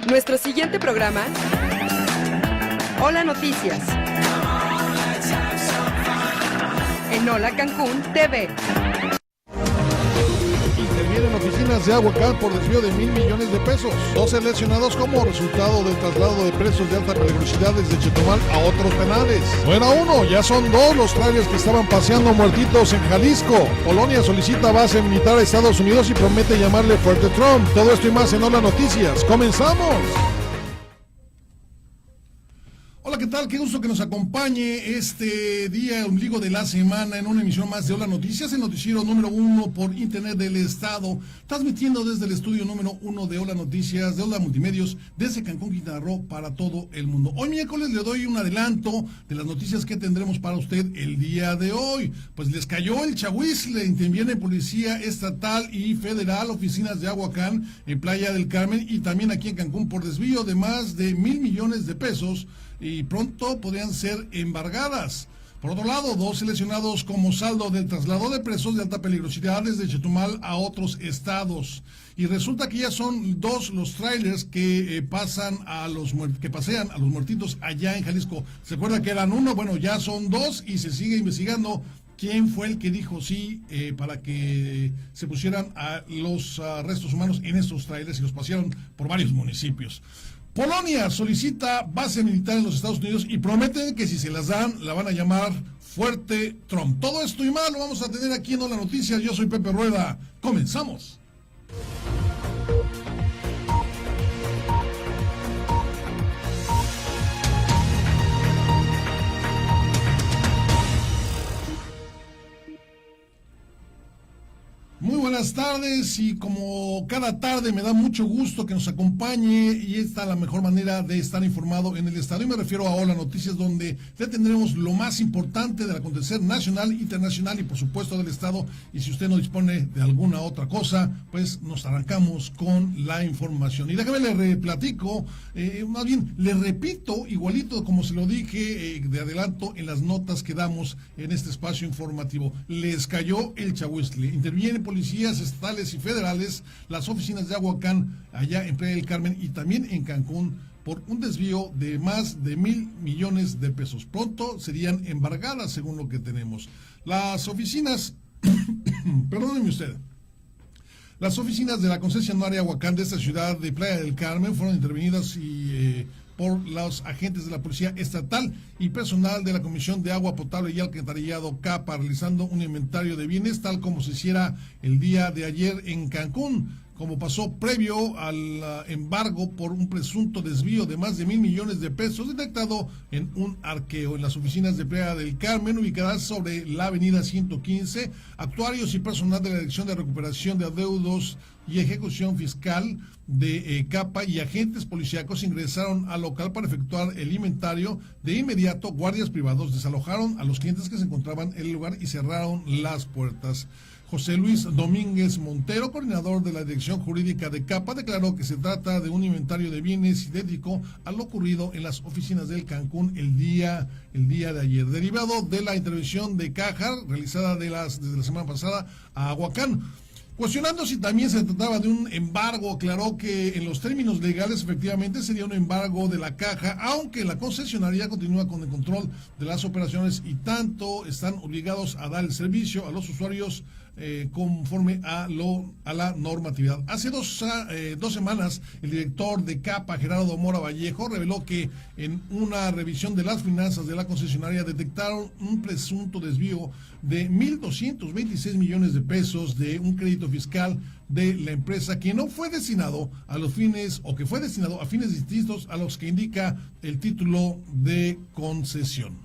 Nuestro siguiente programa, Hola Noticias, en Hola Cancún TV. Intervienen oficinas de Aguacán por desvío de 1,000 millones de pesos. 12 lesionados como resultado del traslado de presos de alta peligrosidad desde Chetumal a otros penales. No era uno, ya son dos los trailers que estaban paseando muertitos en Jalisco. Polonia solicita base militar a Estados Unidos y promete llamarle Fuerte Trump. Todo esto y más en Hola Noticias. ¡Comenzamos! Hola, ¿qué tal? Qué gusto que nos acompañe este día ombligo de la semana en una emisión más de Hola Noticias, el noticiero número 1 por internet del estado, transmitiendo desde el estudio número 1 de Hola Noticias, de Hola Multimedios, desde Cancún, Quintana Roo, para todo el mundo. Hoy miércoles le doy un adelanto de las noticias que tendremos para usted el día de hoy. Pues les cayó el chahuizle, interviene policía estatal y federal, oficinas de Aguacán en Playa del Carmen y también aquí en Cancún por desvío de más de 1,000 millones de pesos. Y pronto podrían ser embargadas. Por otro lado, 12 lesionados como saldo del traslado de presos de alta peligrosidad desde Chetumal a otros estados. Y resulta que ya son dos los trailers que pasean a los muertitos allá en Jalisco. ¿Se acuerda que eran uno? Bueno, ya son dos y se sigue investigando quién fue el que dijo sí para que se pusieran a los restos humanos en estos trailers y los pasearon por varios municipios. Polonia solicita base militar en los Estados Unidos y prometen que si se las dan, la van a llamar Fuerte Trump. Todo esto y más lo vamos a tener aquí en Hola Noticias. Yo soy Pepe Rueda. Comenzamos. Muy buenas tardes y como cada tarde me da mucho gusto que nos acompañe y esta es la mejor manera de estar informado en el estado. Y me refiero a Hola Noticias, donde le tendremos lo más importante del acontecer nacional, internacional y por supuesto del estado. Y si usted no dispone de alguna otra cosa, pues nos arrancamos con la información. Y déjame le platico, más bien le repito igualito como se lo dije de adelanto en las notas que damos en este espacio informativo. Les cayó el chahuizle, interviene policías estatales y federales, las oficinas de Aguacán, allá en Playa del Carmen y también en Cancún, por un desvío de más de 1,000 millones de pesos. Pronto serían embargadas, según lo que tenemos. Las oficinas, perdónenme usted, las oficinas de la concesionaria Aguacán de esta ciudad de Playa del Carmen fueron intervenidas por los agentes de la Policía Estatal y personal de la Comisión de Agua Potable y Alcantarillado CAPA, realizando un inventario de bienes tal como se hiciera el día de ayer en Cancún, como pasó previo al embargo por un presunto desvío de más de 1,000 millones de pesos detectado en un arqueo en las oficinas de Playa del Carmen, ubicadas sobre la avenida 115. Actuarios y personal de la Dirección de Recuperación de Adeudos y Ejecución Fiscal de CAPA y agentes policíacos ingresaron al local para efectuar el inventario. De inmediato, guardias privados desalojaron a los clientes que se encontraban en el lugar y cerraron las puertas. José Luis Domínguez Montero, coordinador de la Dirección Jurídica de CAPA, declaró que se trata de un inventario de bienes idéntico a lo ocurrido en las oficinas del Cancún el día de ayer, derivado de la intervención de Caja realizada desde la semana pasada a Aguacán. Cuestionando si también se trataba de un embargo, aclaró que en los términos legales efectivamente sería un embargo de la Caja, aunque la concesionaria continúa con el control de las operaciones y tanto están obligados a dar el servicio a los usuarios conforme a la normatividad. Hace dos semanas, el director de CAPA, Gerardo Mora Vallejo, reveló que en una revisión de las finanzas de la concesionaria detectaron un presunto desvío de 1,226 millones de pesos de un crédito fiscal de la empresa que no fue destinado a los fines, o que fue destinado a fines distintos a los que indica el título de concesión.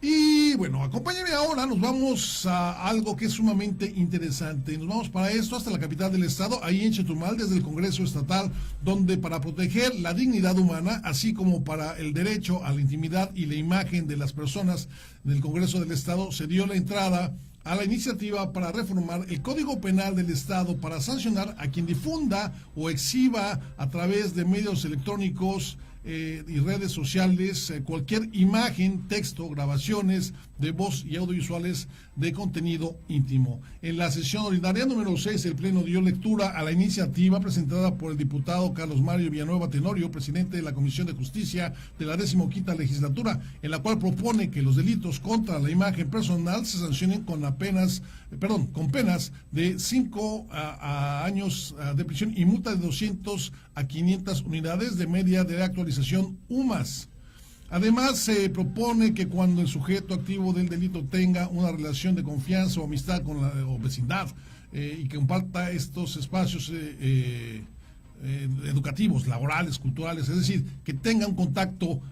Y bueno, acompáñenme ahora, nos vamos a algo que es sumamente interesante. Nos vamos para esto hasta la capital del estado, ahí en Chetumal, desde el Congreso Estatal, donde para proteger la dignidad humana, así como para el derecho a la intimidad y la imagen de las personas del Congreso del Estado, se dio la entrada a la iniciativa para reformar el Código Penal del Estado para sancionar a quien difunda o exhiba a través de medios electrónicos y redes sociales cualquier imagen, texto, grabaciones de voz y audiovisuales de contenido íntimo. En la sesión ordinaria número 6, el Pleno dio lectura a la iniciativa presentada por el diputado Carlos Mario Villanueva Tenorio, presidente de la Comisión de Justicia de la 15ª legislatura, en la cual propone que los delitos contra la imagen personal se sancionen con penas de 5 años de prisión y multa de 200 a 500 unidades de media de actualización UMAS. Además, se propone que cuando el sujeto activo del delito tenga una relación de confianza o amistad con o vecindad y que comparta estos espacios educativos, laborales, culturales, es decir, que tenga un contacto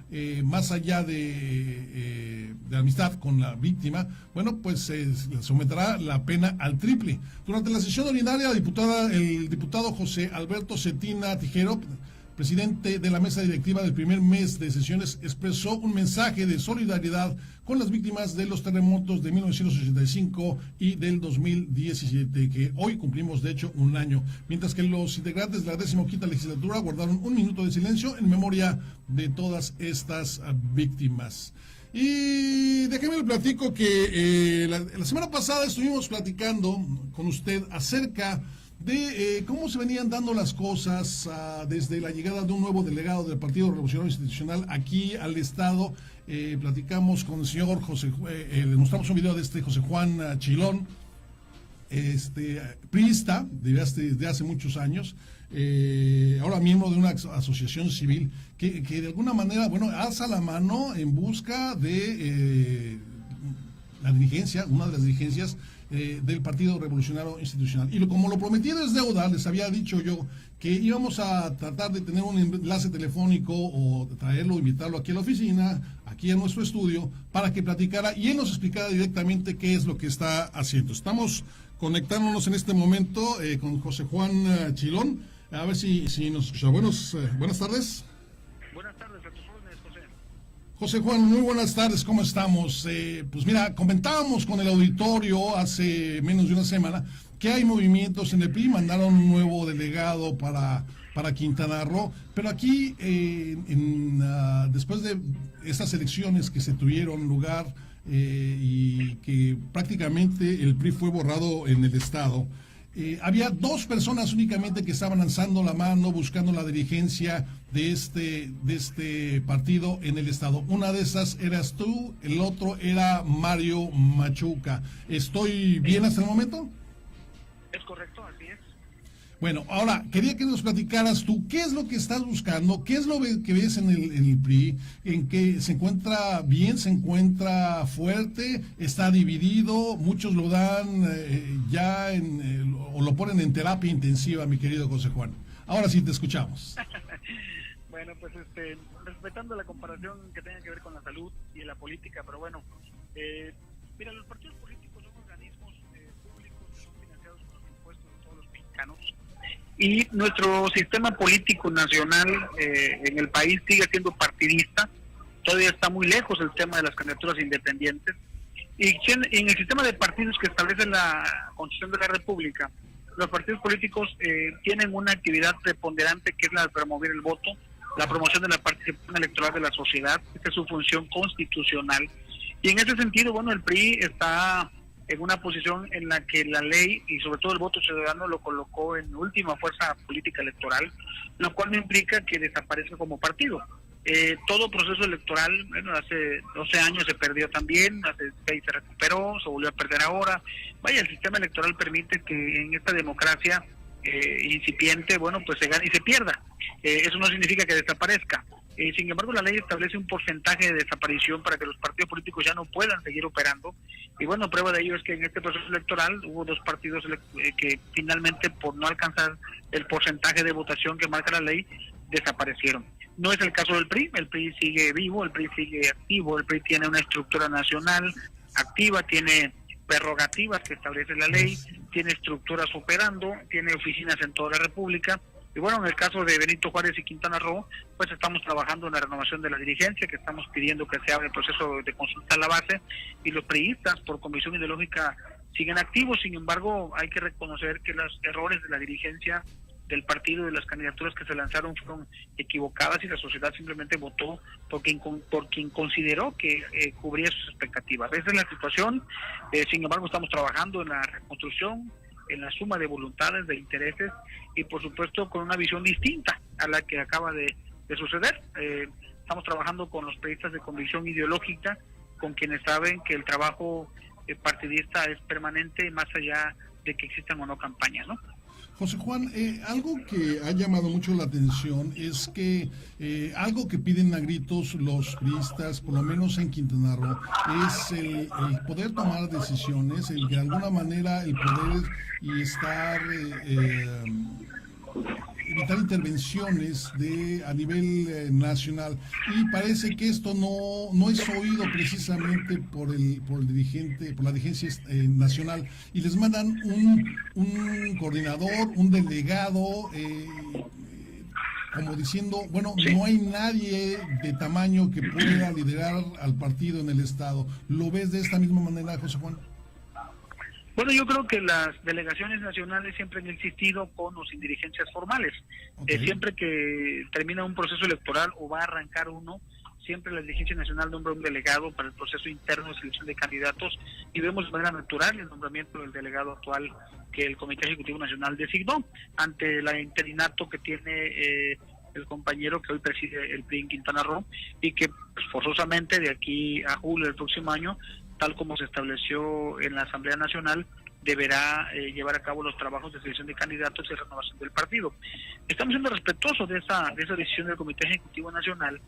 más allá de amistad con la víctima, bueno, pues se someterá la pena al triple. Durante la sesión ordinaria, el diputado José Alberto Cetina Tijero, presidente de la mesa directiva del primer mes de sesiones, expresó un mensaje de solidaridad con las víctimas de los terremotos de 1985 y del 2017, que hoy cumplimos de hecho un año, mientras que los integrantes de la 15ª legislatura guardaron un minuto de silencio en memoria de todas estas víctimas. Y déjeme le platico que la semana pasada estuvimos platicando con usted acerca de cómo se venían dando las cosas desde la llegada de un nuevo delegado del Partido Revolucionario Institucional aquí al Estado. Platicamos con el señor le mostramos un video de José Juan Chilón, priista desde hace muchos años, ahora miembro de una asociación civil que de alguna manera, alza la mano en busca de la dirigencia, una de las dirigencias del Partido Revolucionario Institucional. Y como lo prometido es deuda, les había dicho yo que íbamos a tratar de tener un enlace telefónico o traerlo, invitarlo aquí a la oficina, aquí a nuestro estudio, para que platicara y él nos explicara directamente qué es lo que está haciendo. Estamos conectándonos en este momento con José Juan Chilón, a ver si nos escucha. Buenas tardes. Buenas tardes, a tus órdenes, José. José Juan, muy buenas tardes, ¿cómo estamos? Pues mira, comentábamos con el auditorio hace menos de una semana que hay movimientos en el PRI, mandaron un nuevo delegado para Quintana Roo, pero aquí, después de estas elecciones que se tuvieron lugar y que prácticamente el PRI fue borrado en el Estado, había dos personas únicamente que estaban alzando la mano buscando la dirigencia de este partido en el Estado. Una de esas eras tú, el otro era Mario Machuca. ¿Estoy bien hasta el momento? Es correcto, así es. Bueno, ahora, quería que nos platicaras tú, ¿qué es lo que estás buscando? ¿Qué es lo que ves en el PRI? ¿En que se encuentra bien, se encuentra fuerte, está dividido? Muchos lo dan o lo ponen en terapia intensiva, mi querido José Juan. Ahora sí te escuchamos. Bueno, pues respetando la comparación que tenga que ver con la salud y la política, pero bueno, mira, los partidos políticos son organismos públicos que son financiados con los impuestos de todos los mexicanos. Y nuestro sistema político nacional en el país sigue siendo partidista. Todavía está muy lejos el tema de las candidaturas independientes. Y en el sistema de partidos que establece la Constitución de la República, los partidos políticos tienen una actividad preponderante que es la de promover el voto, la promoción de la participación electoral de la sociedad. Esta es su función constitucional. Y en ese sentido, bueno, el PRI está en una posición en la que la ley y sobre todo el voto ciudadano lo colocó en última fuerza política electoral, lo cual no implica que desaparezca como partido. Todo proceso electoral, bueno, hace 12 años se perdió también, hace 6 se recuperó, se volvió a perder ahora. Vaya, el sistema electoral permite que en esta democracia incipiente, bueno, pues se gane y se pierda. Eso no significa que desaparezca. Sin embargo, la ley establece un porcentaje de desaparición para que los partidos políticos ya no puedan seguir operando. Y bueno, prueba de ello es que en este proceso electoral hubo 2 partidos que finalmente, por no alcanzar el porcentaje de votación que marca la ley, desaparecieron. No es el caso del PRI. El PRI sigue vivo, el PRI sigue activo, el PRI tiene una estructura nacional activa, tiene prerrogativas que establece la ley, tiene estructuras operando, tiene oficinas en toda la República. Y bueno, en el caso de Benito Juárez y Quintana Roo, pues estamos trabajando en la renovación de la dirigencia, que estamos pidiendo que se abra el proceso de consulta a la base, y los priistas, por convicción ideológica, siguen activos. Sin embargo, hay que reconocer que los errores de la dirigencia del partido, de las candidaturas que se lanzaron fueron equivocadas y la sociedad simplemente votó por quien consideró que cubría sus expectativas. Esa es la situación. Sin embargo, estamos trabajando en la reconstrucción, en la suma de voluntades, de intereses y por supuesto con una visión distinta a la que acaba de suceder. Estamos trabajando con los periodistas de convicción ideológica, con quienes saben que el trabajo partidista es permanente más allá de que existan o no campañas, ¿no? José Juan, algo que ha llamado mucho la atención es que algo que piden a gritos los priistas, por lo menos en Quintana Roo, es el poder tomar decisiones, el de alguna manera el poder y estar evitar intervenciones a nivel nacional, y parece que esto no es oído precisamente por la dirigencia nacional, y les mandan un coordinador, un delegado, como diciendo, bueno, sí, no hay nadie de tamaño que pueda liderar al partido en el estado. ¿Lo ves de esta misma manera, José Juan? Bueno, yo creo que las delegaciones nacionales siempre han existido con o sin dirigencias formales. Okay. Siempre que termina un proceso electoral o va a arrancar uno, siempre la dirigencia nacional nombra un delegado para el proceso interno de selección de candidatos, y vemos de manera natural el nombramiento del delegado actual que el Comité Ejecutivo Nacional designó ante el interinato que tiene el compañero que hoy preside el PRI en Quintana Roo, y que pues, forzosamente de aquí a julio del próximo año, tal como se estableció en la Asamblea Nacional, deberá llevar a cabo los trabajos de selección de candidatos y renovación del partido. Estamos siendo respetuosos de esa decisión del Comité Ejecutivo Nacional.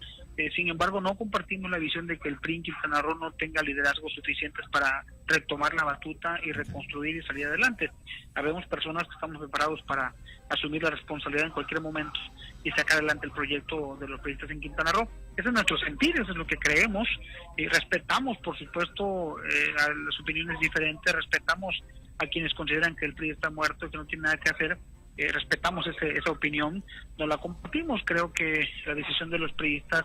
Sin embargo, no compartimos la visión de que el PRI en Quintana Roo no tenga liderazgos suficientes para retomar la batuta y reconstruir y salir adelante. Habemos personas que estamos preparados para asumir la responsabilidad en cualquier momento y sacar adelante el proyecto de los periodistas en Quintana Roo. Ese es nuestro sentir, eso es lo que creemos, y respetamos, por supuesto, a las opiniones diferentes, respetamos a quienes consideran que el PRI está muerto, que no tiene nada que hacer. Respetamos esa opinión, no la compartimos. Creo que la decisión de los priistas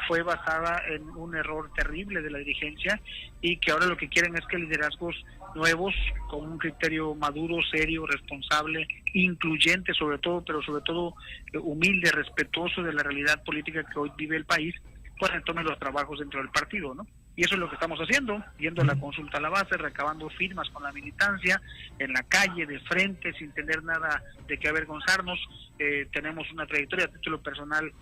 fue basada en un error terrible de la dirigencia, y que ahora lo que quieren es que liderazgos nuevos, con un criterio maduro, serio, responsable, incluyente sobre todo, pero sobre todo humilde, respetuoso de la realidad política que hoy vive el país, pues tomen los trabajos dentro del partido, ¿no? Y eso es lo que estamos haciendo, yendo a la consulta a la base, recabando firmas con la militancia, en la calle, de frente, sin tener nada de qué avergonzarnos. Tenemos una trayectoria a título personal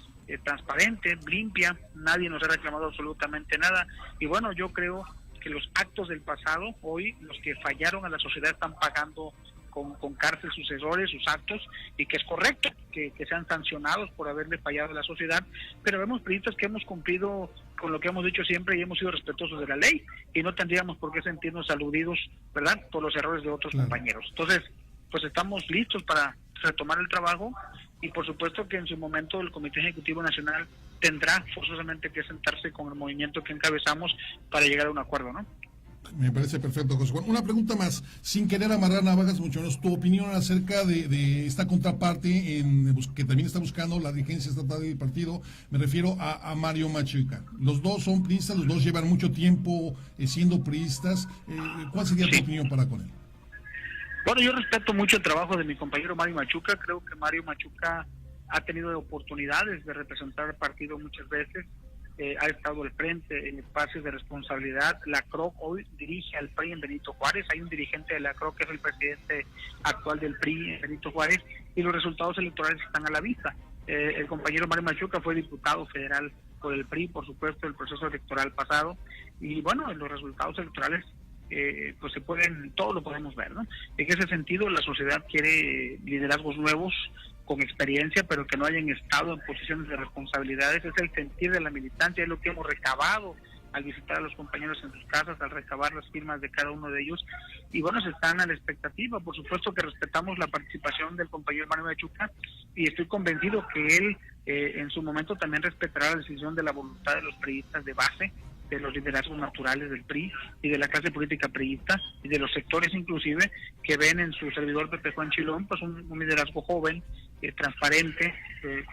transparente, limpia, nadie nos ha reclamado absolutamente nada. Y bueno, yo creo que los actos del pasado, hoy, los que fallaron a la sociedad están pagando con cárcel sus errores, sus actos, y que es correcto que sean sancionados por haberle fallado a la sociedad, pero vemos periodistas que hemos cumplido con lo que hemos dicho siempre y hemos sido respetuosos de la ley, y no tendríamos por qué sentirnos aludidos, ¿verdad?, por los errores de otros compañeros. Entonces, pues estamos listos para retomar el trabajo, y por supuesto que en su momento el Comité Ejecutivo Nacional tendrá forzosamente que sentarse con el movimiento que encabezamos para llegar a un acuerdo, ¿no? Me parece perfecto, José Juan. Una pregunta más, sin querer amarrar navajas, mucho menos, tu opinión acerca de esta contraparte que también está buscando la dirigencia estatal del partido. Me refiero a Mario Machuca. Los dos son priistas, los dos llevan mucho tiempo siendo priistas. ¿Cuál sería tu opinión para con él? Bueno, yo respeto mucho el trabajo de mi compañero Mario Machuca. Creo que Mario Machuca ha tenido oportunidades de representar al partido muchas veces. Ha estado al frente en espacios de responsabilidad. La CROC hoy dirige al PRI en Benito Juárez. Hay un dirigente de la CROC que es el presidente actual del PRI en Benito Juárez, y los resultados electorales están a la vista. El compañero Mario Machuca fue diputado federal por el PRI, por supuesto, el proceso electoral pasado, y bueno, en los resultados electorales pues todo lo podemos ver, ¿no? En ese sentido, la sociedad quiere liderazgos nuevos, con experiencia, pero que no hayan estado en posiciones de responsabilidades. Es el sentir de la militancia, es lo que hemos recabado al visitar a los compañeros en sus casas, al recabar las firmas de cada uno de ellos, y bueno, se están a la expectativa. Por supuesto que respetamos la participación del compañero Mario Machuca, y estoy convencido que él en su momento también respetará la decisión de la voluntad de los priistas de base, de los liderazgos naturales del PRI y de la clase política priista, y de los sectores inclusive que ven en su servidor Pepe Juan Chilón pues un liderazgo joven, transparente,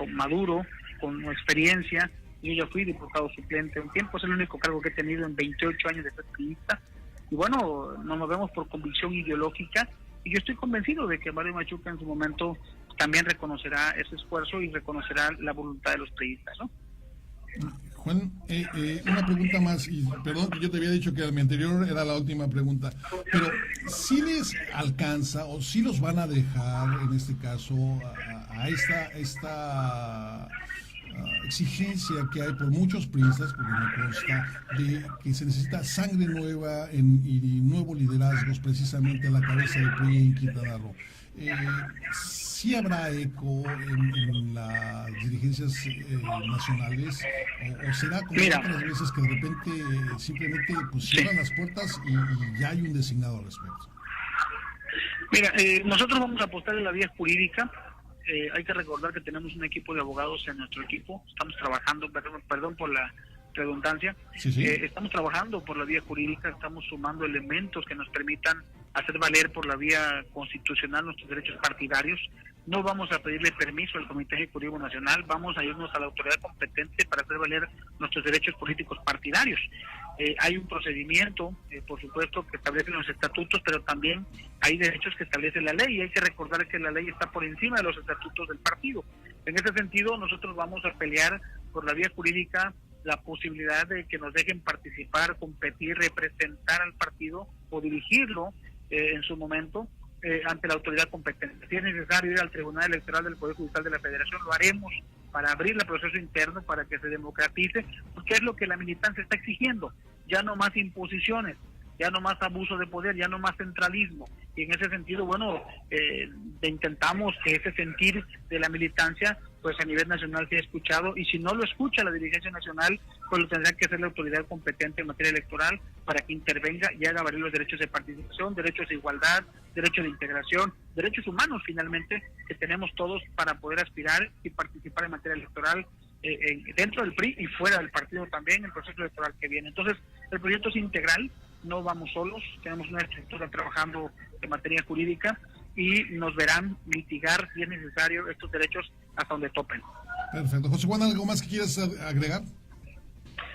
maduro, con experiencia. Yo ya fui diputado suplente un tiempo, es el único cargo que he tenido en 28 años de ser priista, y bueno, nos movemos por convicción ideológica, y yo estoy convencido de que Mario Machuca en su momento también reconocerá ese esfuerzo y reconocerá la voluntad de los priistas, ¿no? Juan, una pregunta más, y perdón que yo te había dicho que mi anterior era la última pregunta, pero ¿si les alcanza o si los van a dejar, en este caso, a esta exigencia que hay por muchos priistas, porque me consta, de que se necesita sangre nueva y nuevos liderazgos precisamente a la cabeza del PRI en Quintana Roo? ¿Sí habrá eco en las dirigencias nacionales o será como otras veces que de repente simplemente pues cierran las puertas y ya hay un designado al respecto? Mira, nosotros vamos a apostar en la vía jurídica. Hay que recordar que tenemos un equipo de abogados en nuestro equipo. Estamos trabajando, perdón por la redundancia, estamos trabajando por la vía jurídica, estamos sumando elementos que nos permitan hacer valer por la vía constitucional nuestros derechos partidarios. No vamos a pedirle permiso al Comité Ejecutivo Nacional, vamos a irnos a la autoridad competente para hacer valer nuestros derechos políticos partidarios. Hay un procedimiento, por supuesto, que establece los estatutos, pero también hay derechos que establece la ley, y hay que recordar que la ley está por encima de los estatutos del partido. En ese sentido, nosotros vamos a pelear por la vía jurídica la posibilidad de que nos dejen participar, competir, representar al partido o dirigirlo en su momento ante la autoridad competente. Si es necesario ir al Tribunal Electoral del Poder Judicial de la Federación, lo haremos para abrir el proceso interno, para que se democratice, porque es lo que la militancia está exigiendo. Ya no más imposiciones, ya no más abuso de poder, ya no más centralismo. Y en ese sentido, bueno, intentamos que ese sentir de la militancia, pues a nivel nacional sea escuchado, y si no lo escucha la dirigencia nacional, pues lo tendrá que hacer la autoridad competente en materia electoral para que intervenga y haga valer los derechos de participación, derechos de igualdad, derechos de integración, derechos humanos finalmente, que tenemos todos para poder aspirar y participar en materia electoral dentro del PRI y fuera del partido también, en el proceso electoral que viene. Entonces, el proyecto es integral, no vamos solos, tenemos una estructura trabajando en materia jurídica y nos verán litigar, si es necesario, estos derechos hasta donde topen. Perfecto. José Juan, ¿algo más que quieras agregar?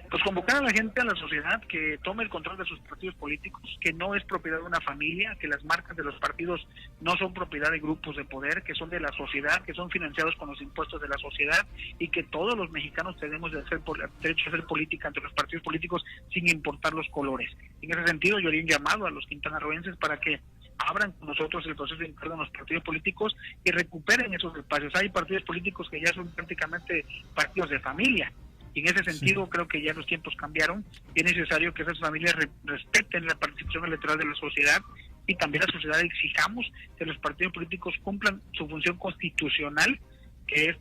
Pues convocar a la gente, a la sociedad, que tome el control de sus partidos políticos, que no es propiedad de una familia, que las marcas de los partidos no son propiedad de grupos de poder, que son de la sociedad, que son financiados con los impuestos de la sociedad, y que todos los mexicanos tenemos derecho a hacer política entre los partidos políticos sin importar los colores. En ese sentido, yo haría un llamado a los quintanarroenses para que abran con nosotros el proceso interno de los partidos políticos y recuperen esos espacios. Hay partidos políticos que ya son prácticamente partidos de familia. Y en ese sentido creo que ya los tiempos cambiaron y es necesario que esas familias respeten la participación electoral de la sociedad, y también la sociedad exijamos que los partidos políticos cumplan su función constitucional, que es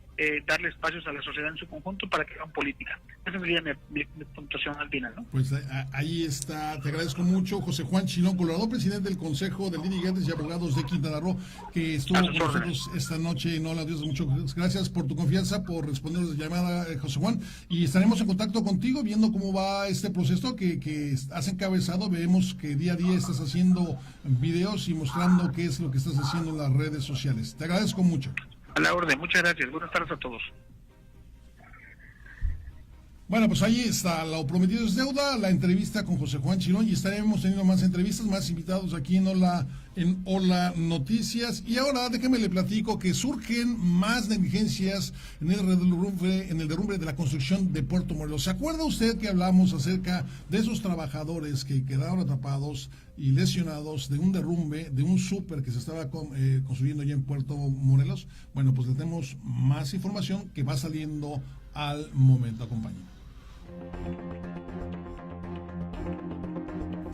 darle espacios a la sociedad en su conjunto para que hagan política. Esa sería mi puntuación al final, ¿no? Pues ahí está, te agradezco mucho, José Juan Chilón, colaborador presidente del Consejo de Litigantes y Abogados de Quintana Roo, que estuvo con nosotros esta noche en Hola Dios. Muchas gracias por tu confianza, por respondernos la llamada, José Juan, y estaremos en contacto contigo viendo cómo va este proceso que has encabezado. Vemos que día a día estás haciendo videos y mostrando qué es lo que estás haciendo en las redes sociales. Te agradezco mucho. A la orden, muchas gracias. Buenas tardes a todos. Bueno, pues ahí está, lo prometido es deuda, la entrevista con José Juan Chilón, y estaremos teniendo más entrevistas, más invitados aquí en Hola Noticias. Y ahora déjeme le platico que surgen más negligencias en el derrumbe de la construcción de Puerto Morelos. ¿Se acuerda usted que hablamos acerca de esos trabajadores que quedaron atrapados y lesionados de un derrumbe de un súper que se estaba construyendo ya en Puerto Morelos? Bueno, pues le tenemos más información que va saliendo al momento. Acompáñenme.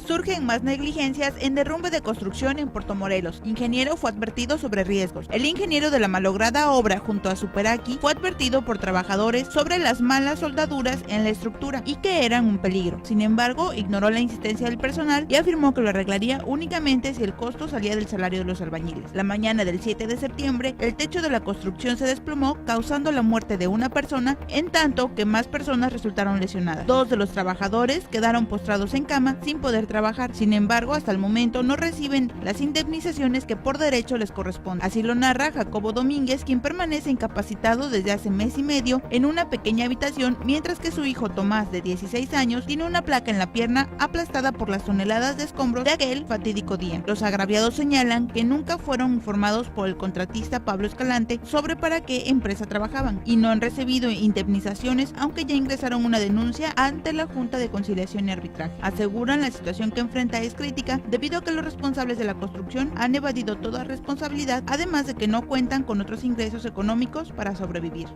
Surgen más negligencias en derrumbe de construcción en Puerto Morelos. Ingeniero fue advertido sobre riesgos. El ingeniero de la malograda obra junto a Superaqui fue advertido por trabajadores sobre las malas soldaduras en la estructura y que eran un peligro. Sin embargo, ignoró la insistencia del personal y afirmó que lo arreglaría únicamente si el costo salía del salario de los albañiles. La mañana del 7 de septiembre, el techo de la construcción se desplomó, causando la muerte de una persona, en tanto que más personas resultaron lesionadas. 2 de los trabajadores quedaron postrados en cama sin poder trabajar trabajar. Sin embargo, hasta el momento no reciben las indemnizaciones que por derecho les corresponden. Así lo narra Jacobo Domínguez, quien permanece incapacitado desde hace mes y medio en una pequeña habitación, mientras que su hijo Tomás, de 16 años, tiene una placa en la pierna aplastada por las toneladas de escombros de aquel fatídico día. Los agraviados señalan que nunca fueron informados por el contratista Pablo Escalante sobre para qué empresa trabajaban y no han recibido indemnizaciones, aunque ya ingresaron una denuncia ante la Junta de Conciliación y Arbitraje. Aseguran la situación que enfrenta es crítica debido a que los responsables de la construcción han evadido toda responsabilidad, además de que no cuentan con otros ingresos económicos para sobrevivir.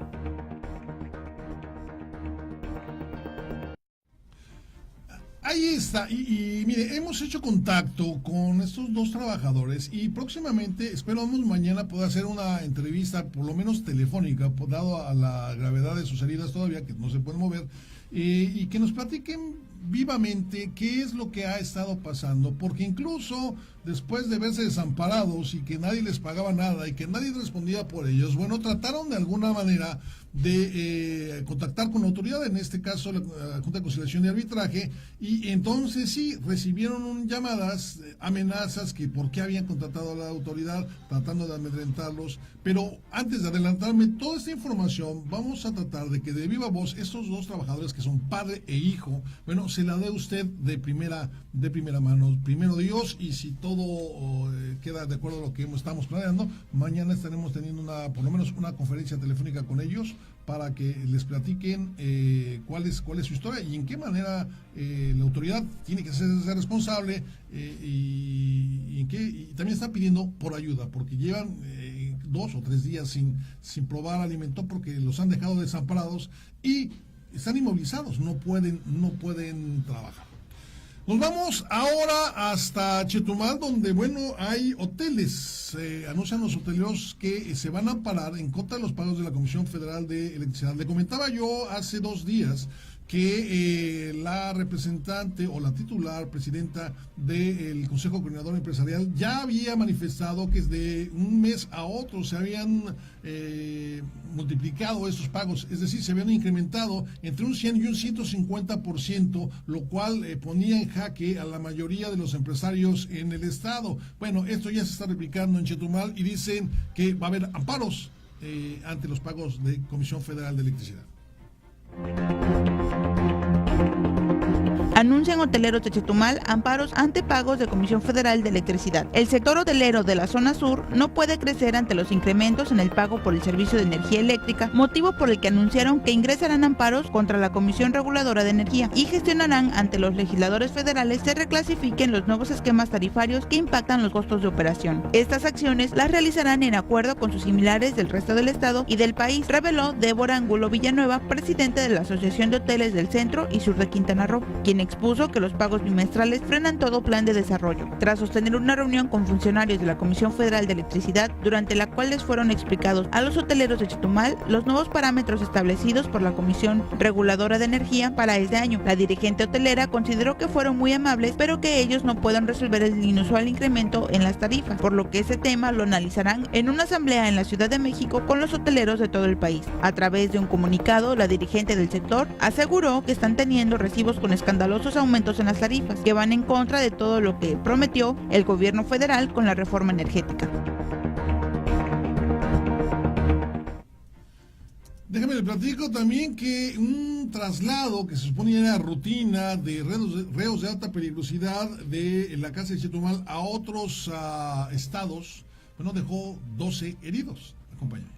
Ahí está, y mire, hemos hecho contacto con estos dos trabajadores y próximamente, esperamos mañana poder hacer una entrevista, por lo menos telefónica, dado a la gravedad de sus heridas todavía, que no se pueden mover, y que nos platiquen vivamente qué es lo que ha estado pasando, porque incluso después de verse desamparados y que nadie les pagaba nada y que nadie respondía por ellos, bueno, trataron de alguna manera de contactar con la autoridad, en este caso la Junta de Conciliación y Arbitraje, y entonces sí, recibieron llamadas, amenazas, que por qué habían contratado a la autoridad, tratando de amedrentarlos. Pero antes de adelantarme toda esta información, vamos a tratar de que de viva voz estos dos trabajadores, que son padre e hijo, bueno, se la dé usted de primera mano. Primero Dios, y si todo queda de acuerdo a lo que estamos planeando, mañana estaremos teniendo por lo menos una conferencia telefónica con ellos para que les platiquen cuál es su historia y en qué manera la autoridad tiene que ser responsable, y también están pidiendo por ayuda, porque llevan 2 o 3 días sin probar alimento, porque los han dejado desamparados y están inmovilizados, no pueden trabajar. Nos vamos ahora hasta Chetumal, donde, bueno, hay hoteles. Anuncian los hoteleros que se van a parar en contra de los pagos de la Comisión Federal de Electricidad. Le comentaba yo hace 2 días que la representante o la titular presidenta del Consejo Coordinador Empresarial ya había manifestado que desde un mes a otro se habían multiplicado estos pagos, es decir, se habían incrementado entre un 100 y un 150%, lo cual ponía en jaque a la mayoría de los empresarios en el estado. Bueno, esto ya se está replicando en Chetumal y dicen que va a haber amparos ante los pagos de Comisión Federal de Electricidad. Anuncian hoteleros de Chetumal amparos ante pagos de Comisión Federal de Electricidad. El sector hotelero de la zona sur no puede crecer ante los incrementos en el pago por el servicio de energía eléctrica, motivo por el que anunciaron que ingresarán amparos contra la Comisión Reguladora de Energía y gestionarán ante los legisladores federales se reclasifiquen los nuevos esquemas tarifarios que impactan los costos de operación. Estas acciones las realizarán en acuerdo con sus similares del resto del estado y del país, reveló Débora Angulo Villanueva, presidente de la Asociación de Hoteles del Centro y Sur de Quintana Roo, quien expuso que los pagos bimestrales frenan todo plan de desarrollo. Tras sostener una reunión con funcionarios de la Comisión Federal de Electricidad, durante la cual les fueron explicados a los hoteleros de Chetumal los nuevos parámetros establecidos por la Comisión Reguladora de Energía para este año, la dirigente hotelera consideró que fueron muy amables, pero que ellos no pueden resolver el inusual incremento en las tarifas, por lo que ese tema lo analizarán en una asamblea en la Ciudad de México con los hoteleros de todo el país. A través de un comunicado, la dirigente del sector aseguró que están teniendo recibos con escandalosos aumentos en las tarifas, que van en contra de todo lo que prometió el gobierno federal con la reforma energética. Déjame le platico también que un traslado que se suponía era rutina de reos de alta peligrosidad de la casa de Chetumal a otros estados, bueno, dejó 12 heridos. Acompáñame.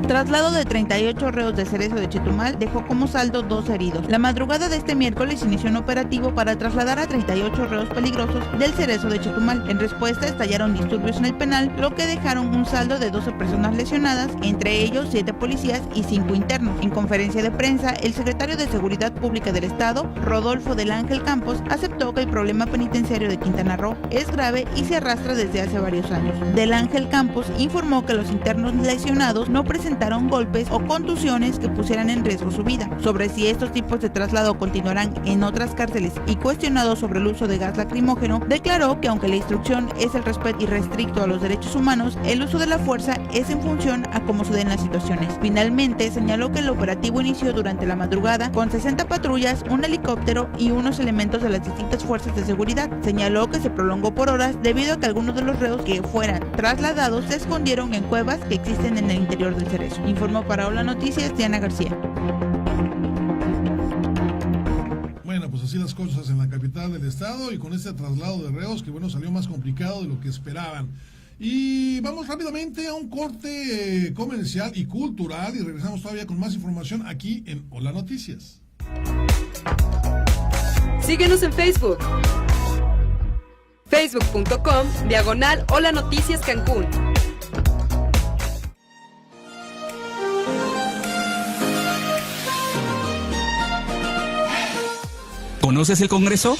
Traslado de 38 reos de Cerezo de Chetumal dejó como saldo 2 heridos. La madrugada de este miércoles inició un operativo para trasladar a 38 reos peligrosos del Cerezo de Chetumal. En respuesta estallaron disturbios en el penal, lo que dejaron un saldo de 12 personas lesionadas, entre ellos 7 policías y 5 internos. En conferencia de prensa, el secretario de Seguridad Pública del Estado, Rodolfo del Ángel Campos, aceptó que el problema penitenciario de Quintana Roo es grave y se arrastra desde hace varios años. Del Ángel Campos informó que los internos lesionados no presentaron presentaron golpes o contusiones que pusieran en riesgo su vida. Sobre si estos tipos de traslado continuarán en otras cárceles y cuestionado sobre el uso de gas lacrimógeno, declaró que aunque la instrucción es el respeto irrestricto a los derechos humanos, el uso de la fuerza es en función a cómo se den las situaciones. Finalmente, señaló que el operativo inició durante la madrugada con 60 patrullas, un helicóptero y unos elementos de las distintas fuerzas de seguridad. Señaló que se prolongó por horas debido a que algunos de los reos que fueran trasladados se escondieron en cuevas que existen en el interior del Cerezo. Informó para Hola Noticias Diana García. Bueno, pues así las cosas en la capital del estado y con este traslado de reos que bueno salió más complicado de lo que esperaban. Y vamos rápidamente a un corte comercial y cultural y regresamos todavía con más información aquí en Hola Noticias. Síguenos en Facebook. Facebook.com/Hola Noticias Cancún. ¿Conoces el Congreso?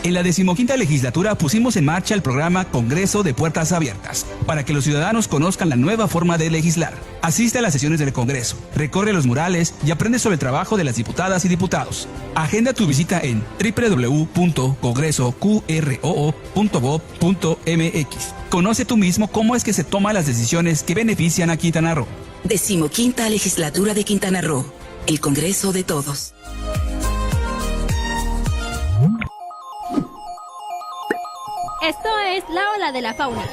En la 15ª legislatura pusimos en marcha el programa Congreso de Puertas Abiertas, para que los ciudadanos conozcan la nueva forma de legislar. Asiste a las sesiones del Congreso, recorre los murales y aprende sobre el trabajo de las diputadas y diputados. Agenda tu visita en www.congreso.qroo.gov.mx. Conoce tú mismo cómo es que se toman las decisiones que benefician a Quintana Roo. 15ª Legislatura de Quintana Roo, el Congreso de Todos. Esto es La Ola de la Fauna.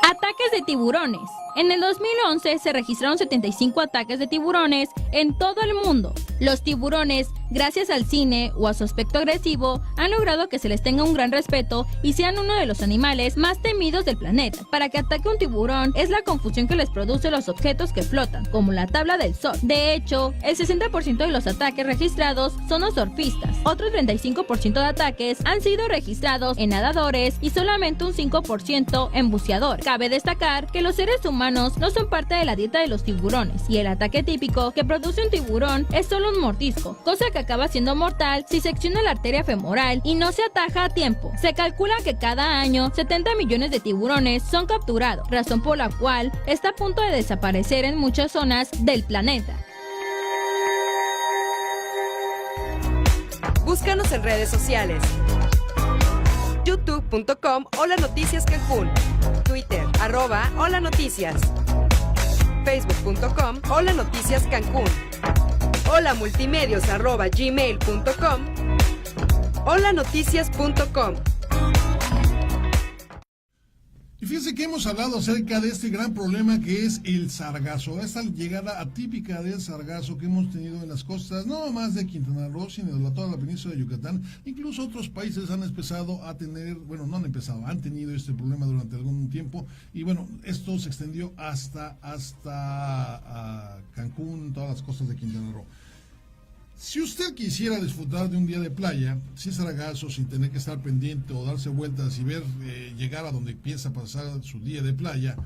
Ataques de tiburones. En el 2011 se registraron 75 ataques de tiburones en todo el mundo. Los tiburones, gracias al cine o a su aspecto agresivo, han logrado que se les tenga un gran respeto y sean uno de los animales más temidos del planeta. Para que ataque un tiburón es la confusión que les produce los objetos que flotan, como la tabla del surf. De hecho, el 60% de los ataques registrados son los surfistas. Otro 35% de ataques han sido registrados en nadadores y solamente un 5% en buceadores. Cabe destacar que los seres humanos no son parte de la dieta de los tiburones y el ataque típico que produce un tiburón es solo un mordisco, cosa que acaba siendo mortal si secciona la arteria femoral y no se ataja a tiempo. Se calcula que cada año 70 millones de tiburones son capturados, razón por la cual está a punto de desaparecer en muchas zonas del planeta. Búscanos en redes sociales. youtube.com/Hola Noticias Cancún. Twitter @Hola Noticias. Facebook.com/Hola Noticias Cancún. Hola Multimedios @gmail.com. holanoticias.com. Y fíjense que hemos hablado acerca de este gran problema que es el sargazo, esta llegada atípica del sargazo que hemos tenido en las costas, no más de Quintana Roo, sino de toda la península de Yucatán. Incluso otros países han empezado a tener, bueno, no han empezado, han tenido este problema durante algún tiempo. Y bueno, esto se extendió hasta Cancún, todas las costas de Quintana Roo. Si usted quisiera disfrutar de un día de playa, sin sargazo, sin tener que estar pendiente o darse vueltas y ver llegar a donde piensa pasar su día de playa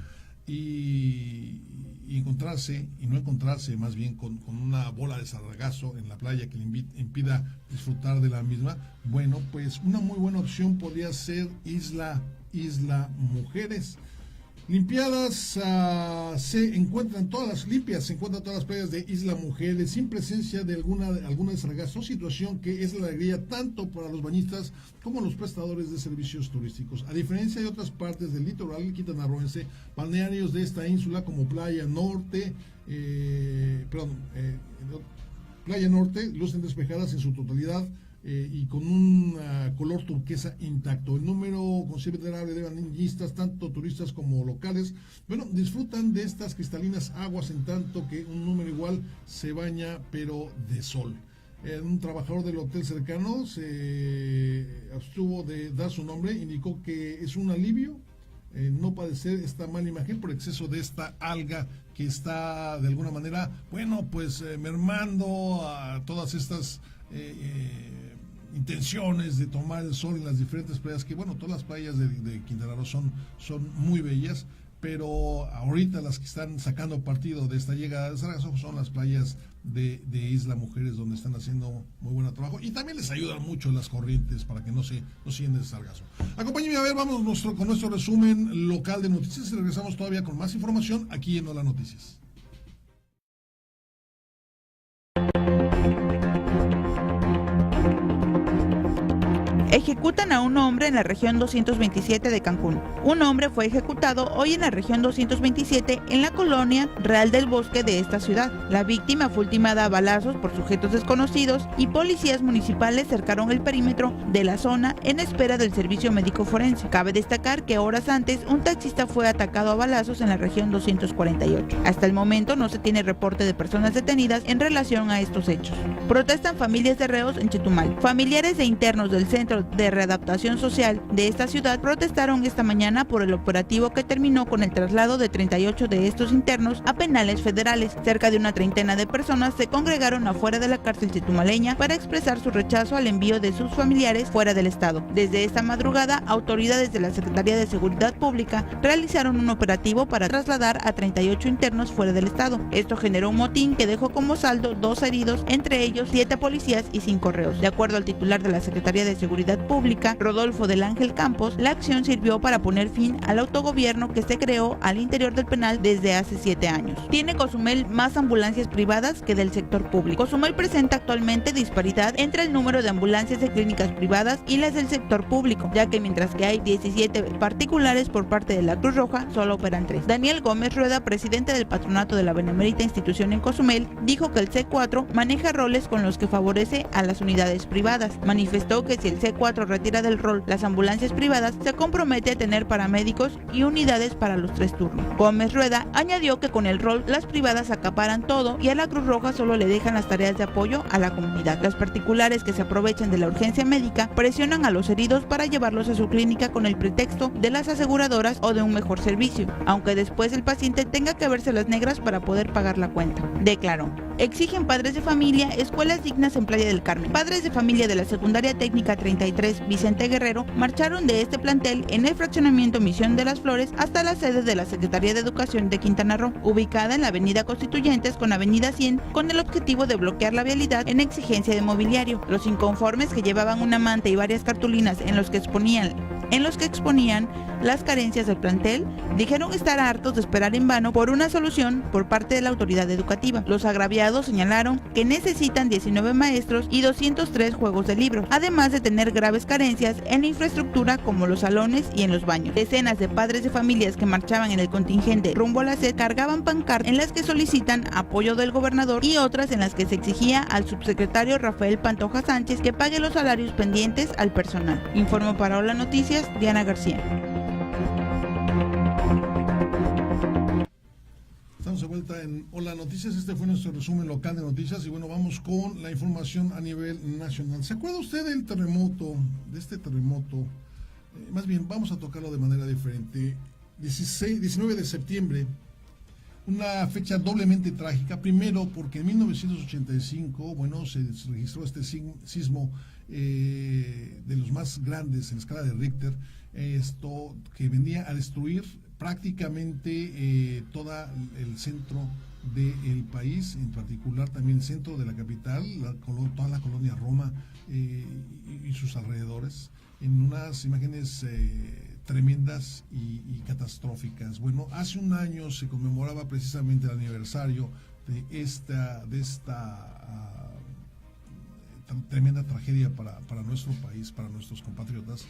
y encontrarse, y no encontrarse más bien con una bola de sargazo en la playa que le impida disfrutar de la misma, bueno, pues una muy buena opción podría ser Isla Mujeres. Limpiadas se encuentran todas las playas de Isla Mujeres sin presencia de alguna de sargazo, situación que es la alegría tanto para los bañistas como los prestadores de servicios turísticos. A diferencia de otras partes del litoral quintanarroense, balnearios de esta ínsula como Playa Norte lucen despejadas en su totalidad y con un color turquesa intacto. El número considerable de bañistas, tanto turistas como locales, bueno, disfrutan de estas cristalinas aguas, en tanto que un número igual se baña pero de sol. Un trabajador del hotel cercano se abstuvo de dar su nombre, indicó que es un alivio no padecer esta mala imagen por exceso de esta alga que está de alguna manera, bueno, pues mermando a todas estas intenciones de tomar el sol en las diferentes playas, que bueno, todas las playas de Quintana Roo son muy bellas, pero ahorita las que están sacando partido de esta llegada de sargazo son las playas de Isla Mujeres, donde están haciendo muy buen trabajo, y también les ayudan mucho las corrientes para que no se llenen de sargazo. Acompáñenme a ver, vamos con nuestro resumen local de noticias y regresamos todavía con más información aquí en Hola Noticias. Ejecutan a un hombre en la región 227 de Cancún. Un hombre fue ejecutado hoy en la región 227 en la colonia Real del Bosque de esta ciudad. La víctima fue ultimada a balazos por sujetos desconocidos y policías municipales cercaron el perímetro de la zona en espera del servicio médico forense. Cabe destacar que horas antes un taxista fue atacado a balazos en la región 248. Hasta el momento no se tiene reporte de personas detenidas en relación a estos hechos. Protestan familias de reos en Chetumal. Familiares e internos del Centro de Readaptación Social de esta ciudad protestaron esta mañana por el operativo que terminó con el traslado de 38 de estos internos a penales federales. Cerca de una treintena de personas se congregaron afuera de la cárcel chetumaleña para expresar su rechazo al envío de sus familiares fuera del estado. Desde esta madrugada, autoridades de la Secretaría de Seguridad Pública realizaron un operativo para trasladar a 38 internos fuera del estado. Esto generó un motín que dejó como saldo 2 heridos, entre ellos 7 policías y 5 reos. De acuerdo al titular de la Secretaría de Seguridad Pública, Rodolfo del Ángel Campos, la acción sirvió para poner fin al autogobierno que se creó al interior del penal desde hace 7 años. Tiene Cozumel más ambulancias privadas que del sector público. Cozumel presenta actualmente disparidad entre el número de ambulancias de clínicas privadas y las del sector público, ya que mientras que hay 17 particulares por parte de la Cruz Roja, solo operan 3. Daniel Gómez Rueda, presidente del patronato de la benemérita institución en Cozumel, dijo que el C4 maneja roles con los que favorece a las unidades privadas. Manifestó que si el C4 retira del rol las ambulancias privadas, se compromete a tener paramédicos y unidades para los 3 turnos. Gómez Rueda añadió que con el rol las privadas acaparan todo y a la Cruz Roja solo le dejan las tareas de apoyo a la comunidad. Las particulares que se aprovechan de la urgencia médica presionan a los heridos para llevarlos a su clínica con el pretexto de las aseguradoras o de un mejor servicio, aunque después el paciente tenga que verse las negras para poder pagar la cuenta. Declaró: exigen padres de familia escuelas dignas en Playa del Carmen. Padres de familia de la Secundaria Técnica 33 Vicente Guerrero marcharon de este plantel en el fraccionamiento Misión de las Flores hasta la sede de la Secretaría de Educación de Quintana Roo, ubicada en la Avenida Constituyentes con Avenida 100, con el objetivo de bloquear la vialidad en exigencia de mobiliario. Los inconformes, que llevaban una manta y varias cartulinas en los que exponían las carencias del plantel, dijeron estar hartos de esperar en vano por una solución por parte de la autoridad educativa. Los agraviados señalaron que necesitan 19 maestros y 203 juegos de libro, además de tener graves carencias en la infraestructura como los salones y en los baños. Decenas de padres de familias que marchaban en el contingente rumbo a la SED cargaban pancartas en las que solicitan apoyo del gobernador y otras en las que se exigía al subsecretario Rafael Pantoja Sánchez que pague los salarios pendientes al personal. Informó para Hola Noticias, Diana García. Estamos de vuelta en Hola Noticias. Este fue nuestro resumen local de noticias y bueno, vamos con la información a nivel nacional. ¿Se acuerda usted del terremoto, de este terremoto? Más bien, vamos a tocarlo de manera diferente. 19 de septiembre, una fecha doblemente trágica. Primero, porque en 1985, bueno, se registró este sismo de los más grandes en escala de Richter, esto que venía a destruir prácticamente todo el centro del país, en particular también el centro de la capital, toda la colonia Roma y sus alrededores, en unas imágenes tremendas y catastróficas. Bueno, hace un año se conmemoraba precisamente el aniversario de esta tremenda tragedia para nuestro país, para nuestros compatriotas.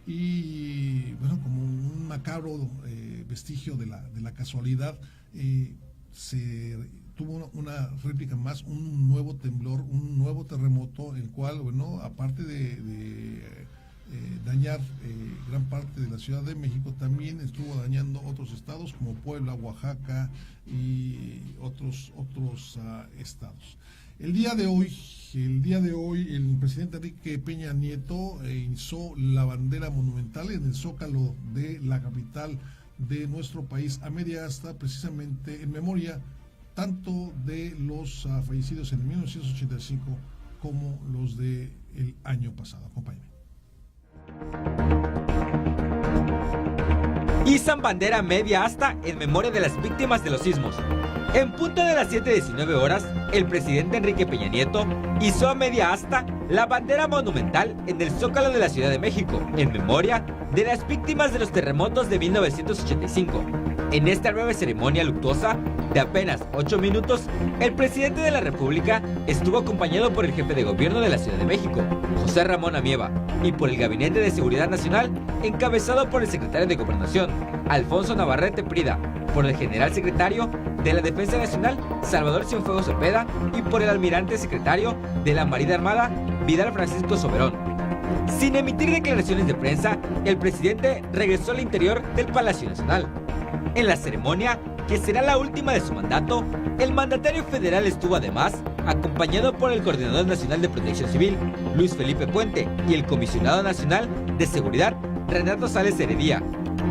Y bueno, como un macabro vestigio de la casualidad, se tuvo una réplica más, un nuevo temblor, un nuevo terremoto, el cual, bueno, aparte de dañar gran parte de la Ciudad de México, también estuvo dañando otros estados como Puebla, Oaxaca y otros estados. El día de hoy, el presidente Enrique Peña Nieto izó la bandera monumental en el Zócalo de la capital de nuestro país a media asta, precisamente en memoria tanto de los fallecidos en 1985 como los del año pasado. Acompáñenme. izan bandera media asta en memoria de las víctimas de los sismos. En punto de las 7:19 horas, el presidente Enrique Peña Nieto izó a media asta la bandera monumental en el Zócalo de la Ciudad de México, en memoria de las víctimas de los terremotos de 1985. En esta breve ceremonia luctuosa, de apenas 8 minutos, el presidente de la República estuvo acompañado por el jefe de gobierno de la Ciudad de México, José Ramón Amieva, y por el Gabinete de Seguridad Nacional, encabezado por el secretario de Gobernación, Alfonso Navarrete Prida, por el general secretario de la Defensa Nacional, Salvador Cienfuegos Cepeda, y por el almirante secretario de la Marina Armada, Vidal Francisco Soberón. Sin emitir declaraciones de prensa, el presidente regresó al interior del Palacio Nacional. En la ceremonia, que será la última de su mandato, el mandatario federal estuvo además acompañado por el Coordinador Nacional de Protección Civil, Luis Felipe Puente, y el Comisionado Nacional de Seguridad, Renato Sales Heredia.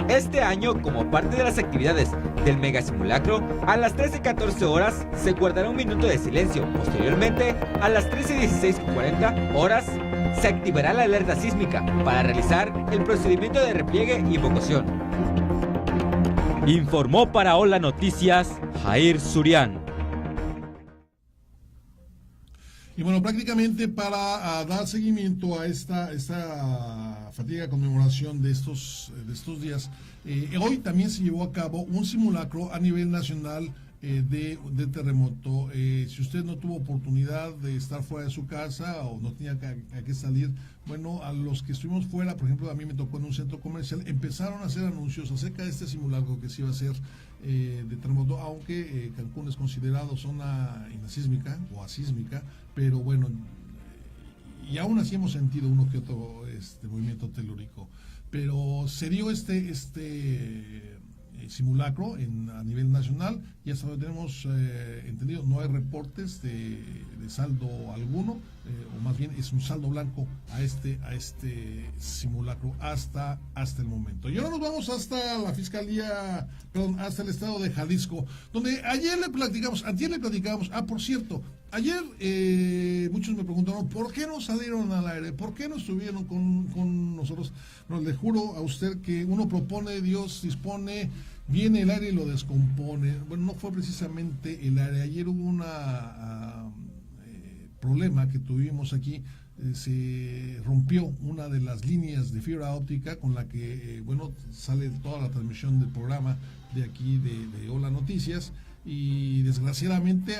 Este año, como parte de las actividades del mega simulacro, a las 13:14 horas se guardará un minuto de silencio. Posteriormente, a las 13:16:40 horas, se activará la alerta sísmica para realizar el procedimiento de repliegue y invocación. Informó para Hola Noticias, Jair Surián. Y bueno, prácticamente para dar seguimiento a esta fatiga conmemoración de estos días, hoy también se llevó a cabo un simulacro a nivel nacional de terremoto. Si usted no tuvo oportunidad de estar fuera de su casa o no tenía que salir, bueno, a los que estuvimos fuera, por ejemplo, a mí me tocó en un centro comercial, empezaron a hacer anuncios acerca de este simulacro que se iba a hacer de terremoto, aunque Cancún es considerado zona inasísmica o asísmica, pero bueno, y aún así hemos sentido uno que otro movimiento telúrico. Pero se dio simulacro a nivel nacional, y hasta donde tenemos entendido no hay reportes de saldo alguno, o más bien es un saldo blanco a este simulacro hasta el momento. Y ahora nos vamos hasta la Fiscalía, hasta el estado de Jalisco, donde antier le platicamos, por cierto, ayer muchos me preguntaron ¿por qué no salieron al aire? ¿Por qué no estuvieron con nosotros? No, le juro a usted que uno propone, Dios dispone, viene el aire y lo descompone. Bueno, no fue precisamente el aire. Ayer hubo un problema que tuvimos aquí. Se rompió una de las líneas de fibra óptica con la que, sale toda la transmisión del programa de aquí de Hola Noticias. Y desgraciadamente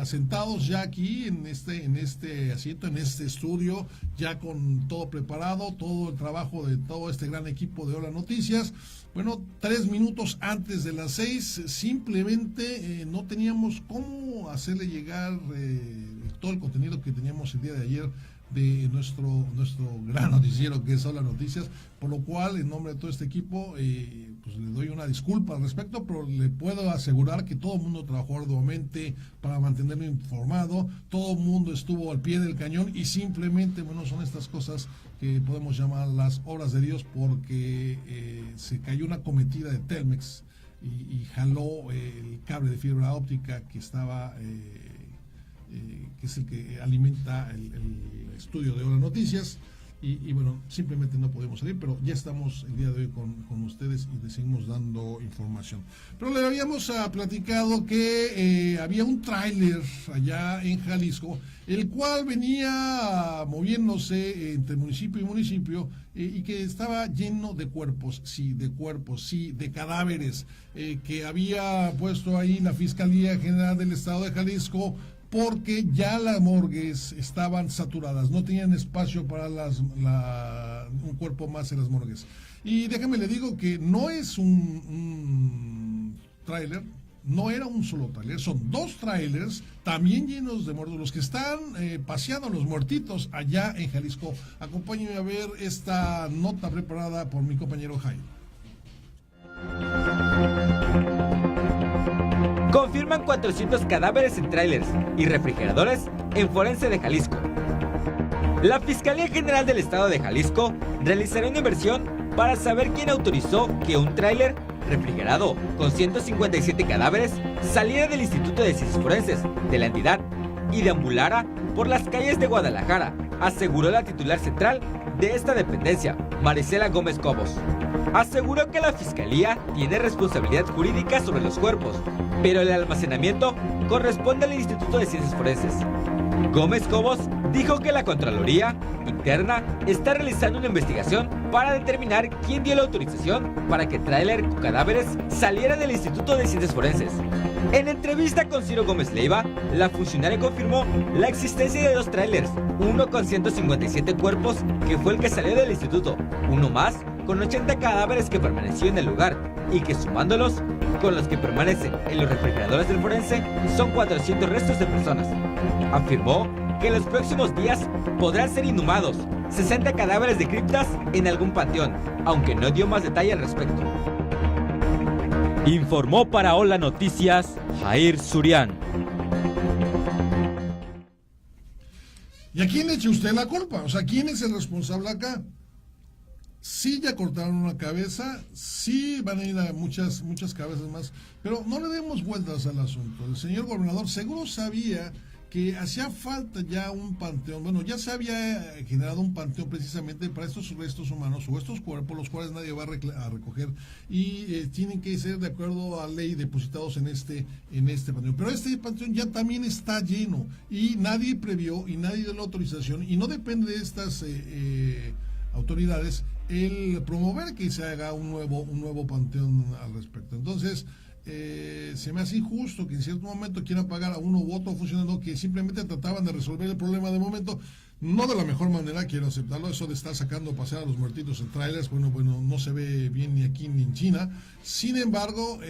sentados ya aquí en este asiento, en este estudio, ya con todo preparado, todo el trabajo de todo este gran equipo de Hola Noticias, 3 minutos antes de las 6, simplemente no teníamos cómo hacerle llegar todo el contenido que teníamos el día de ayer de nuestro gran noticiero que es Hola Noticias, por lo cual en nombre de todo este equipo le doy una disculpa al respecto, pero le puedo asegurar que todo el mundo trabajó arduamente para mantenerlo informado, todo el mundo estuvo al pie del cañón, y simplemente son estas cosas que podemos llamar las obras de Dios, porque se cayó una cometida de Telmex y jaló el cable de fibra óptica que estaba que es el que alimenta el estudio de Hola Noticias, y simplemente no podemos salir, pero ya estamos el día de hoy con ustedes y les seguimos dando información. Pero le habíamos platicado que había un tráiler allá en Jalisco, el cual venía moviéndose entre municipio y municipio, y que estaba lleno de cuerpos, de cadáveres, que había puesto ahí la Fiscalía General del Estado de Jalisco, porque ya las morgues estaban saturadas, no tenían espacio para un cuerpo más en las morgues. Y déjame le digo que no es un tráiler, no era un solo tráiler, son 2 tráilers también llenos de muertos, los que están paseando a los muertitos allá en Jalisco. Acompáñenme a ver esta nota preparada por mi compañero Jaime. Confirman 400 cadáveres en tráilers y refrigeradores en Forense de Jalisco. La Fiscalía General del Estado de Jalisco realizará una inversión para saber quién autorizó que un tráiler refrigerado con 157 cadáveres saliera del Instituto de Ciencias Forenses de la entidad y deambulara por las calles de Guadalajara, aseguró la titular central de esta dependencia, Marisela Gómez Cobos, aseguró que la Fiscalía tiene responsabilidad jurídica sobre los cuerpos, pero el almacenamiento corresponde al Instituto de Ciencias Forenses. Gómez Cobos dijo que la Contraloría Interna está realizando una investigación para determinar quién dio la autorización para que tráiler con cadáveres saliera del Instituto de Ciencias Forenses. En entrevista con Ciro Gómez Leiva, la funcionaria confirmó la existencia de 2 tráilers, uno con 157 cuerpos, que fue el que salió del instituto, uno más con 80 cadáveres que permaneció en el lugar, y que sumándolos con los que permanecen en los refrigeradores del forense, son 400 restos de personas. Afirmó que en los próximos días podrán ser inhumados 60 cadáveres de criptas en algún panteón, aunque no dio más detalle al respecto. Informó para Hola Noticias, Jair Surian. ¿Y a quién le echa usted la culpa? O sea, ¿quién es el responsable acá? Sí, ya cortaron una cabeza, sí van a ir a muchas cabezas más, pero no le demos vueltas al asunto. El señor gobernador seguro sabía que hacía falta ya un panteón. Bueno, ya se había generado un panteón precisamente para estos restos humanos o estos cuerpos, los cuales nadie va a recoger y tienen que ser de acuerdo a ley depositados en este panteón. Pero este panteón ya también está lleno y nadie previó y nadie dio la autorización y no depende de estas autoridades el promover que se haga un nuevo panteón al respecto. Entonces, se me hace injusto que en cierto momento quieran pagar a uno u otro funcionario que simplemente trataban de resolver el problema de momento, no de la mejor manera, quiero aceptarlo, eso de estar sacando a pasear a los muertitos en trailers, bueno, no se ve bien ni aquí ni en China. Sin embargo,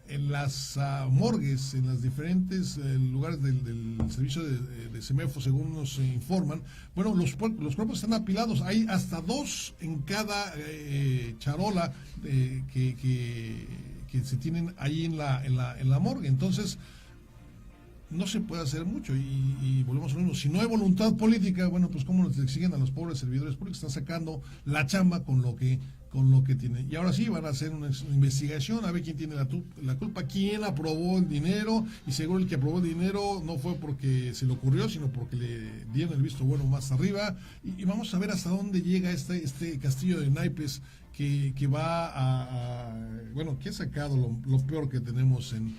en las morgues, en los diferentes lugares del servicio de CEMEFO, según nos informan, bueno, los cuerpos están apilados, hay hasta 2 en cada charola que se tienen ahí en la morgue. Entonces no se puede hacer mucho y volvemos a lo mismo. Si no hay voluntad política, bueno, pues cómo les exigen a los pobres servidores públicos, están sacando la chamba con lo que tienen. Y ahora sí van a hacer una investigación a ver quién tiene la culpa, quién aprobó el dinero, y seguro el que aprobó el dinero no fue porque se le ocurrió, sino porque le dieron el visto bueno más arriba, y vamos a ver hasta dónde llega este castillo de naipes que va bueno, que ha sacado lo peor que tenemos en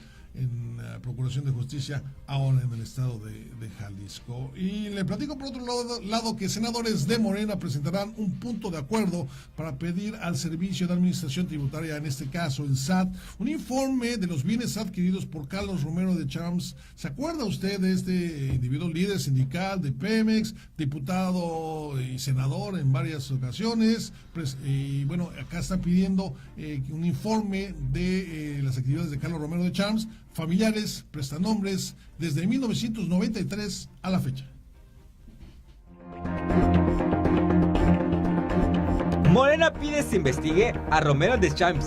Procuración de Justicia ahora en el estado de Jalisco. Y le platico por otro lado que senadores de Morena presentarán un punto de acuerdo para pedir al Servicio de Administración Tributaria, en este caso el SAT, un informe de los bienes adquiridos por Carlos Romero de Champs. ¿Se acuerda usted de este individuo, líder sindical de Pemex, diputado y senador en varias ocasiones? Y bueno, acá está pidiendo un informe de las actividades de Carlos Romero de Champs, familiares, prestanombres, desde 1993 a la fecha. Morena pide se investigue a Romero de Champs.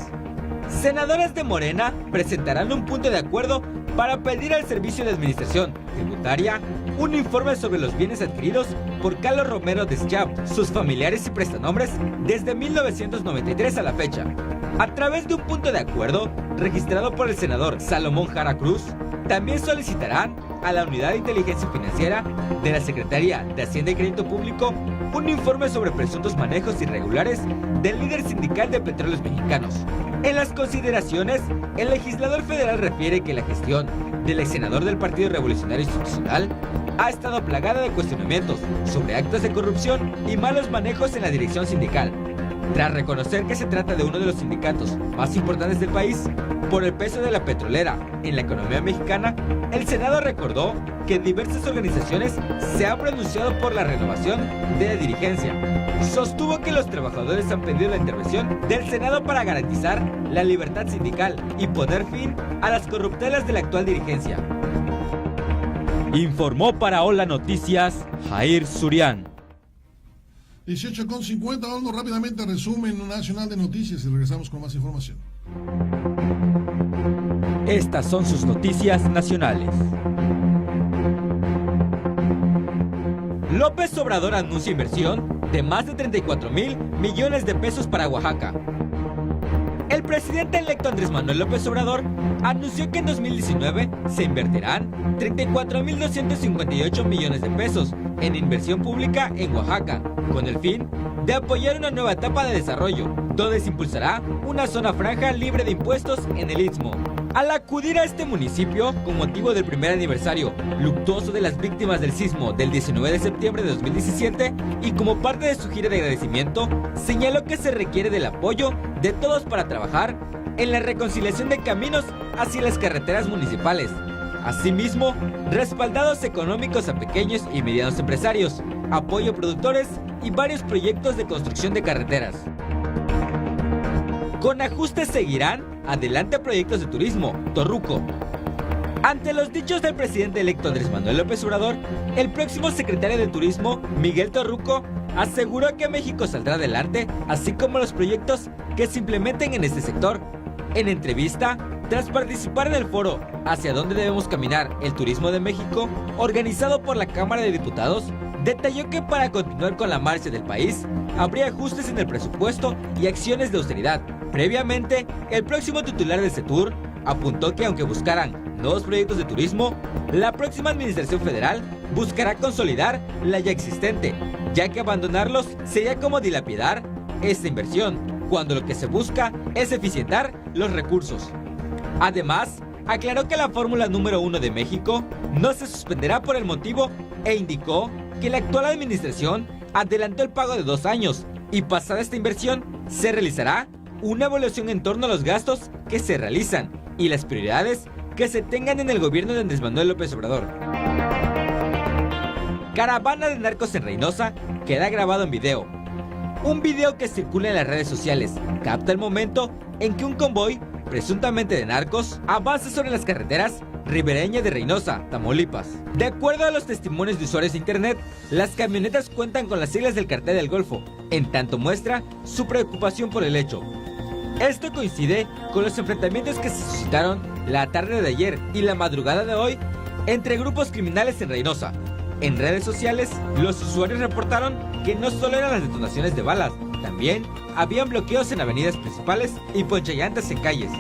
Senadores de Morena presentarán un punto de acuerdo para pedir al Servicio de Administración Tributaria un informe sobre los bienes adquiridos por Carlos Romero de Champs, sus familiares y prestanombres desde 1993 a la fecha. A través de un punto de acuerdo registrado por el senador Salomón Jara Cruz, también solicitarán a la Unidad de Inteligencia Financiera de la Secretaría de Hacienda y Crédito Público un informe sobre presuntos manejos irregulares del líder sindical de Petróleos Mexicanos. En las consideraciones, el legislador federal refiere que la gestión del ex senador del Partido Revolucionario Institucional ha estado plagada de cuestionamientos sobre actos de corrupción y malos manejos en la dirección sindical. Tras reconocer que se trata de uno de los sindicatos más importantes del país, por el peso de la petrolera en la economía mexicana, el Senado recordó que diversas organizaciones se han pronunciado por la renovación de la dirigencia. Sostuvo que los trabajadores han pedido la intervención del Senado para garantizar la libertad sindical y poner fin a las corruptelas de la actual dirigencia. Informó para Hola Noticias, Jair Surian. 18:50, vamos rápidamente al resumen nacional de noticias y regresamos con más información. Estas son sus noticias nacionales. López Obrador anuncia inversión de más de 34,000 millones de pesos para Oaxaca. El presidente electo Andrés Manuel López Obrador anunció que en 2019 se invertirán 34.258 millones de pesos en inversión pública en Oaxaca, con el fin de apoyar una nueva etapa de desarrollo, donde se impulsará una zona franja libre de impuestos en el Istmo. Al acudir a este municipio con motivo del primer aniversario luctuoso de las víctimas del sismo del 19 de septiembre de 2017 y como parte de su gira de agradecimiento, señaló que se requiere del apoyo de todos para trabajar en la reconciliación de caminos hacia las carreteras municipales. Asimismo, respaldados económicos a pequeños y medianos empresarios, apoyo a productores y varios proyectos de construcción de carreteras. Con ajustes seguirán adelante proyectos de turismo, Torruco. Ante los dichos del presidente electo Andrés Manuel López Obrador, el próximo secretario de Turismo, Miguel Torruco, aseguró que México saldrá adelante, así como los proyectos que se implementen en este sector. En entrevista, tras participar en el foro Hacia dónde debemos caminar el turismo de México, organizado por la Cámara de Diputados, detalló que para continuar con la marcha del país, habría ajustes en el presupuesto y acciones de austeridad. Previamente, el próximo titular de CETUR apuntó que aunque buscaran nuevos proyectos de turismo, la próxima administración federal buscará consolidar la ya existente, ya que abandonarlos sería como dilapidar esta inversión, cuando lo que se busca es eficientar los recursos. Además, aclaró que la fórmula número 1 de México no se suspenderá por el motivo e indicó que la actual administración adelantó el pago de 2 años y pasada esta inversión se realizará una evaluación en torno a los gastos que se realizan y las prioridades que se tengan en el gobierno de Andrés Manuel López Obrador. Caravana de narcos en Reynosa queda grabado en video. Un video que circula en las redes sociales capta el momento en que un convoy, presuntamente de narcos, avanza sobre las carreteras ribereñas de Reynosa, Tamaulipas. De acuerdo a los testimonios de usuarios de internet, las camionetas cuentan con las siglas del Cartel del Golfo, en tanto muestra su preocupación por el hecho. Esto coincide con los enfrentamientos que se suscitaron la tarde de ayer y la madrugada de hoy entre grupos criminales en Reynosa. En redes sociales, los usuarios reportaron que no solo eran las detonaciones de balas, también habían bloqueos en avenidas principales y ponchallantas en calles.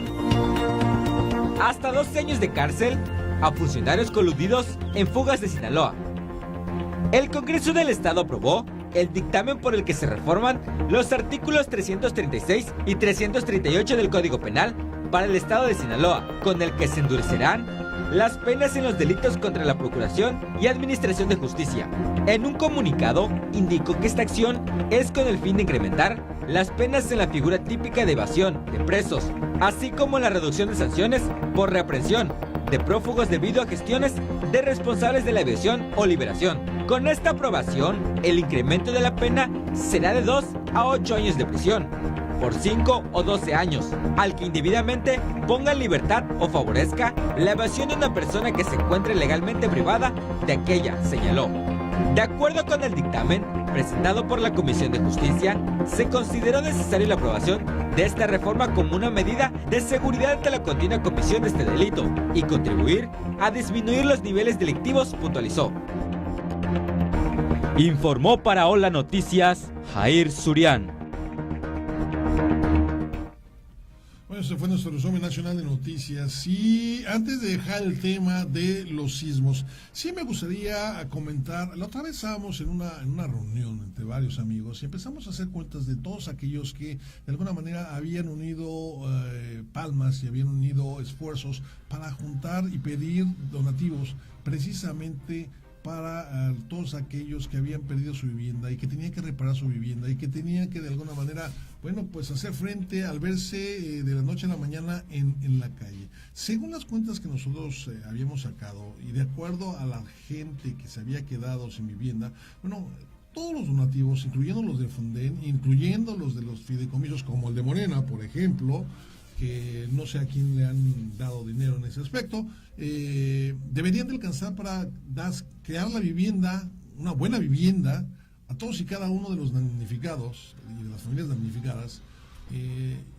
Hasta 12 años de cárcel a funcionarios coludidos en fugas de Sinaloa. El Congreso del Estado aprobó el dictamen por el que se reforman los artículos 336 y 338 del Código Penal para el Estado de Sinaloa, con el que se endurecerán las penas en los delitos contra la Procuración y Administración de Justicia. En un comunicado, indicó que esta acción es con el fin de incrementar las penas en la figura típica de evasión de presos, así como la reducción de sanciones por reaprehensión de prófugos debido a gestiones de responsables de la evasión o liberación. Con esta aprobación, el incremento de la pena será de 2 a 8 años de prisión, por 5 o 12 años, al que indebidamente ponga en libertad o favorezca la evasión de una persona que se encuentre legalmente privada de aquella, señaló. De acuerdo con el dictamen presentado por la Comisión de Justicia, se consideró necesaria la aprobación de esta reforma como una medida de seguridad ante la continua comisión de este delito y contribuir a disminuir los niveles delictivos, puntualizó. Informó para Hola Noticias, Jair Surian. Bueno, ese fue nuestro resumen nacional de noticias. Y antes de dejar el tema de los sismos, sí me gustaría comentar, la otra vez estábamos en una reunión entre varios amigos y empezamos a hacer cuentas de todos aquellos que de alguna manera habían unido palmas y habían unido esfuerzos para juntar y pedir donativos precisamente para todos aquellos que habían perdido su vivienda y que tenían que reparar su vivienda y que tenían que de alguna manera, bueno, pues hacer frente al verse de la noche a la mañana en la calle. Según las cuentas que nosotros habíamos sacado y de acuerdo a la gente que se había quedado sin vivienda, bueno, todos los donativos, incluyendo los de Fonden, incluyendo los de los fideicomisos como el de Morena, por ejemplo, que no sé a quién le han dado dinero en ese aspecto, deberían de alcanzar para crear la vivienda, una buena vivienda, a todos y cada uno de los damnificados y de las familias damnificadas,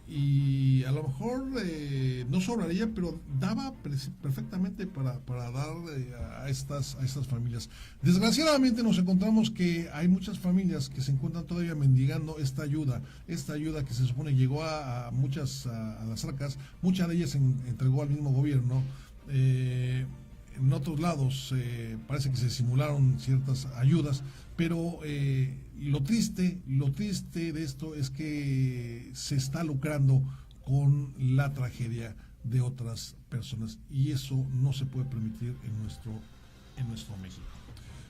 y a lo mejor no sobraría, pero daba perfectamente para dar a estas familias. Desgraciadamente nos encontramos que hay muchas familias que se encuentran todavía mendigando esta ayuda que se supone llegó a las arcas, muchas de ellas se entregó al mismo gobierno. En otros lados parece que se simularon ciertas ayudas, pero lo triste de esto es que se está lucrando con la tragedia de otras personas y eso no se puede permitir en nuestro México.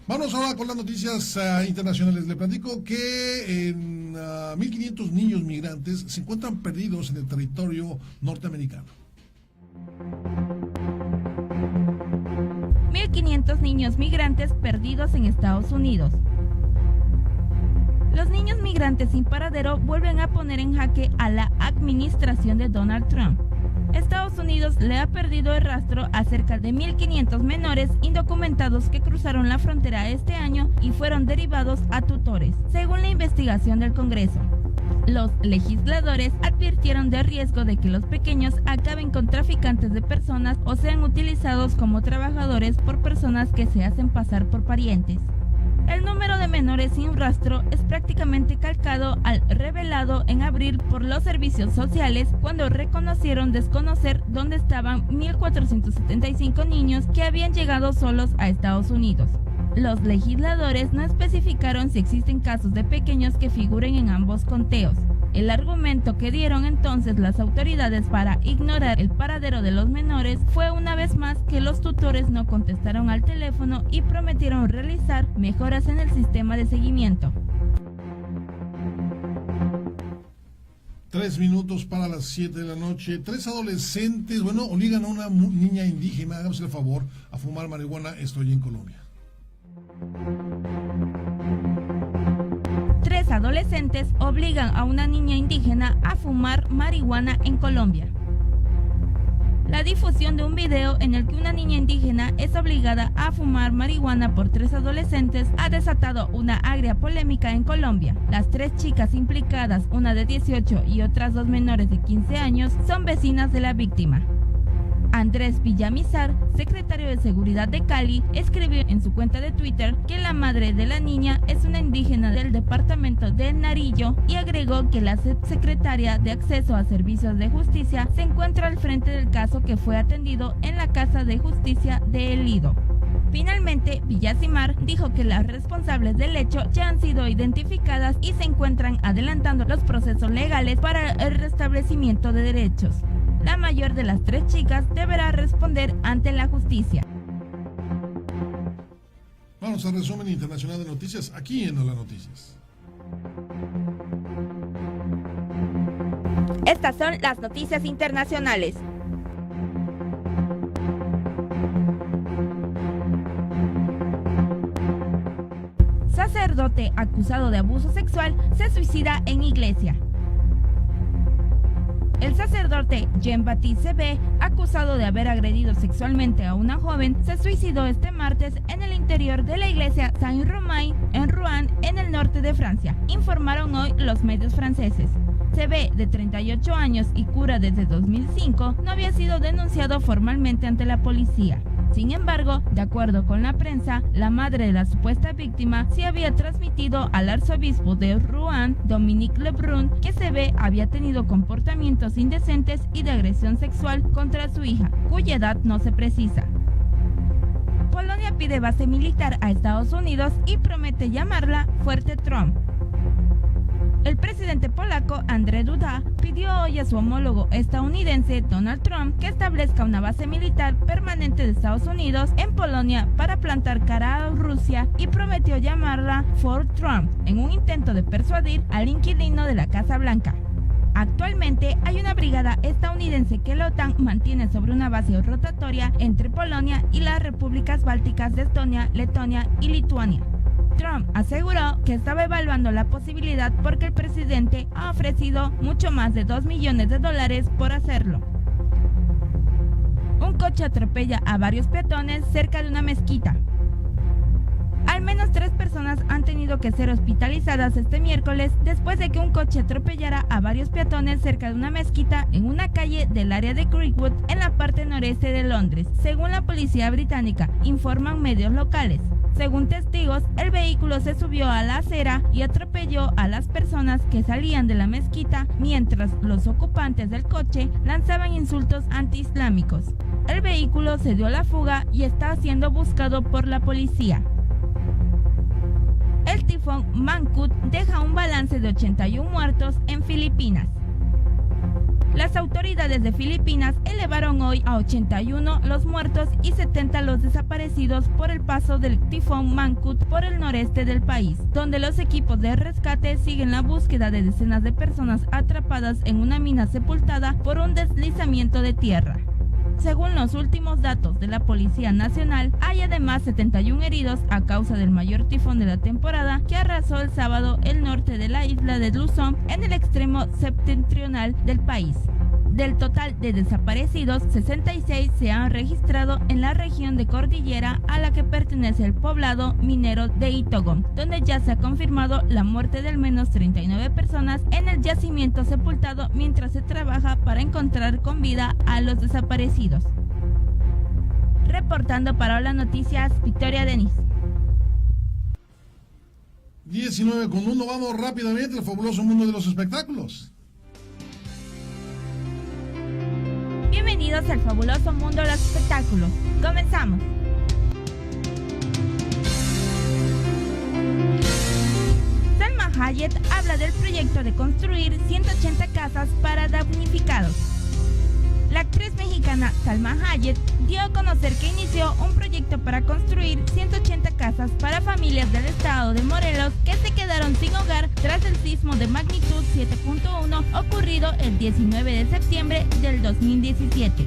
Vamos ahora con las noticias internacionales. Le platico que en 1.500 niños migrantes se encuentran perdidos en el territorio norteamericano. 1.500 niños migrantes perdidos en Estados Unidos. Los niños migrantes sin paradero vuelven a poner en jaque a la administración de Donald Trump. Estados Unidos le ha perdido el rastro a cerca de 1.500 menores indocumentados que cruzaron la frontera este año y fueron derivados a tutores, según la investigación del Congreso. Los legisladores advirtieron del riesgo de que los pequeños acaben con traficantes de personas o sean utilizados como trabajadores por personas que se hacen pasar por parientes. El número de menores sin rastro es prácticamente calcado al revelado en abril por los servicios sociales cuando reconocieron desconocer dónde estaban 1.475 niños que habían llegado solos a Estados Unidos. Los legisladores no especificaron si existen casos de pequeños que figuren en ambos conteos. El argumento que dieron entonces las autoridades para ignorar el paradero de los menores fue una vez más que los tutores no contestaron al teléfono y prometieron realizar mejoras en el sistema de seguimiento. 3 minutos para las 7 de la noche. 3 adolescentes, obligan a una niña indígena, háganse el favor, a fumar marihuana. Estoy en Colombia. 3 adolescentes obligan a una niña indígena a fumar marihuana en Colombia. La difusión de un video en el que una niña indígena es obligada a fumar marihuana por 3 adolescentes ha desatado una agria polémica en Colombia. Las 3 chicas implicadas, una de 18 y otras 2 menores de 15 años, son vecinas de la víctima. Andrés Villamizar, secretario de Seguridad de Cali, escribió en su cuenta de Twitter que la madre de la niña es una indígena del departamento de Nariño y agregó que la subsecretaria de Acceso a Servicios de Justicia se encuentra al frente del caso que fue atendido en la Casa de Justicia de El Lido. Finalmente, Villamizar dijo que las responsables del hecho ya han sido identificadas y se encuentran adelantando los procesos legales para el restablecimiento de derechos. La mayor de las 3 chicas deberá responder ante la justicia. Vamos al resumen internacional de noticias aquí en Hola Noticias. Estas son las noticias internacionales. Sacerdote acusado de abuso sexual se suicida en iglesia. El sacerdote Jean-Baptiste B., acusado de haber agredido sexualmente a una joven, se suicidó este martes en el interior de la iglesia Saint-Romain en Rouen, en el norte de Francia, informaron hoy los medios franceses. CB, de 38 años y cura desde 2005, no había sido denunciado formalmente ante la policía. Sin embargo, de acuerdo con la prensa, la madre de la supuesta víctima sí había transmitido al arzobispo de Rouen, Dominique Lebrun, que CB había tenido comportamientos indecentes y de agresión sexual contra su hija, cuya edad no se precisa. Polonia pide base militar a Estados Unidos y promete llamarla Fuerte Trump. El presidente polaco Andrzej Duda pidió hoy a su homólogo estadounidense Donald Trump que establezca una base militar permanente de Estados Unidos en Polonia para plantar cara a Rusia y prometió llamarla Fort Trump en un intento de persuadir al inquilino de la Casa Blanca. Actualmente hay una brigada estadounidense que la OTAN mantiene sobre una base rotatoria entre Polonia y las repúblicas bálticas de Estonia, Letonia y Lituania. Trump aseguró que estaba evaluando la posibilidad porque el presidente ha ofrecido mucho más de $2 millones por hacerlo. Un coche atropella a varios peatones cerca de una mezquita. Al menos 3 personas han tenido que ser hospitalizadas este miércoles después de que un coche atropellara a varios peatones cerca de una mezquita en una calle del área de Creekwood en la parte noreste de Londres, según la policía británica, informan medios locales. Según testigos, el vehículo se subió a la acera y atropelló a las personas que salían de la mezquita mientras los ocupantes del coche lanzaban insultos antiislámicos. El vehículo se dio a la fuga y está siendo buscado por la policía. El tifón Mangkhut deja un balance de 81 muertos en Filipinas. Las autoridades de Filipinas elevaron hoy a 81 los muertos y 70 los desaparecidos por el paso del tifón Mangkhut por el noreste del país, donde los equipos de rescate siguen la búsqueda de decenas de personas atrapadas en una mina sepultada por un deslizamiento de tierra. Según los últimos datos de la Policía Nacional, hay además 71 heridos a causa del mayor tifón de la temporada que arrasó el sábado el norte de la isla de Luzón en el extremo septentrional del país. Del total de desaparecidos, 66 se han registrado en la región de Cordillera a la que pertenece el poblado minero de Itogon, donde ya se ha confirmado la muerte de al menos 39 personas en el yacimiento sepultado mientras se trabaja para encontrar con vida a los desaparecidos. Reportando para Hola Noticias, Victoria Denis. 19:1, vamos rápidamente al fabuloso mundo de los espectáculos. Bienvenidos al fabuloso mundo de los espectáculos. Comenzamos. Salma Hayek habla del proyecto de construir 180 casas para damnificados. La actriz mexicana Salma Hayek dio a conocer que inició un proyecto para construir 180 casas para familias del estado de Morelos que se quedaron sin hogar tras el sismo de magnitud 7.1 ocurrido el 19 de septiembre del 2017.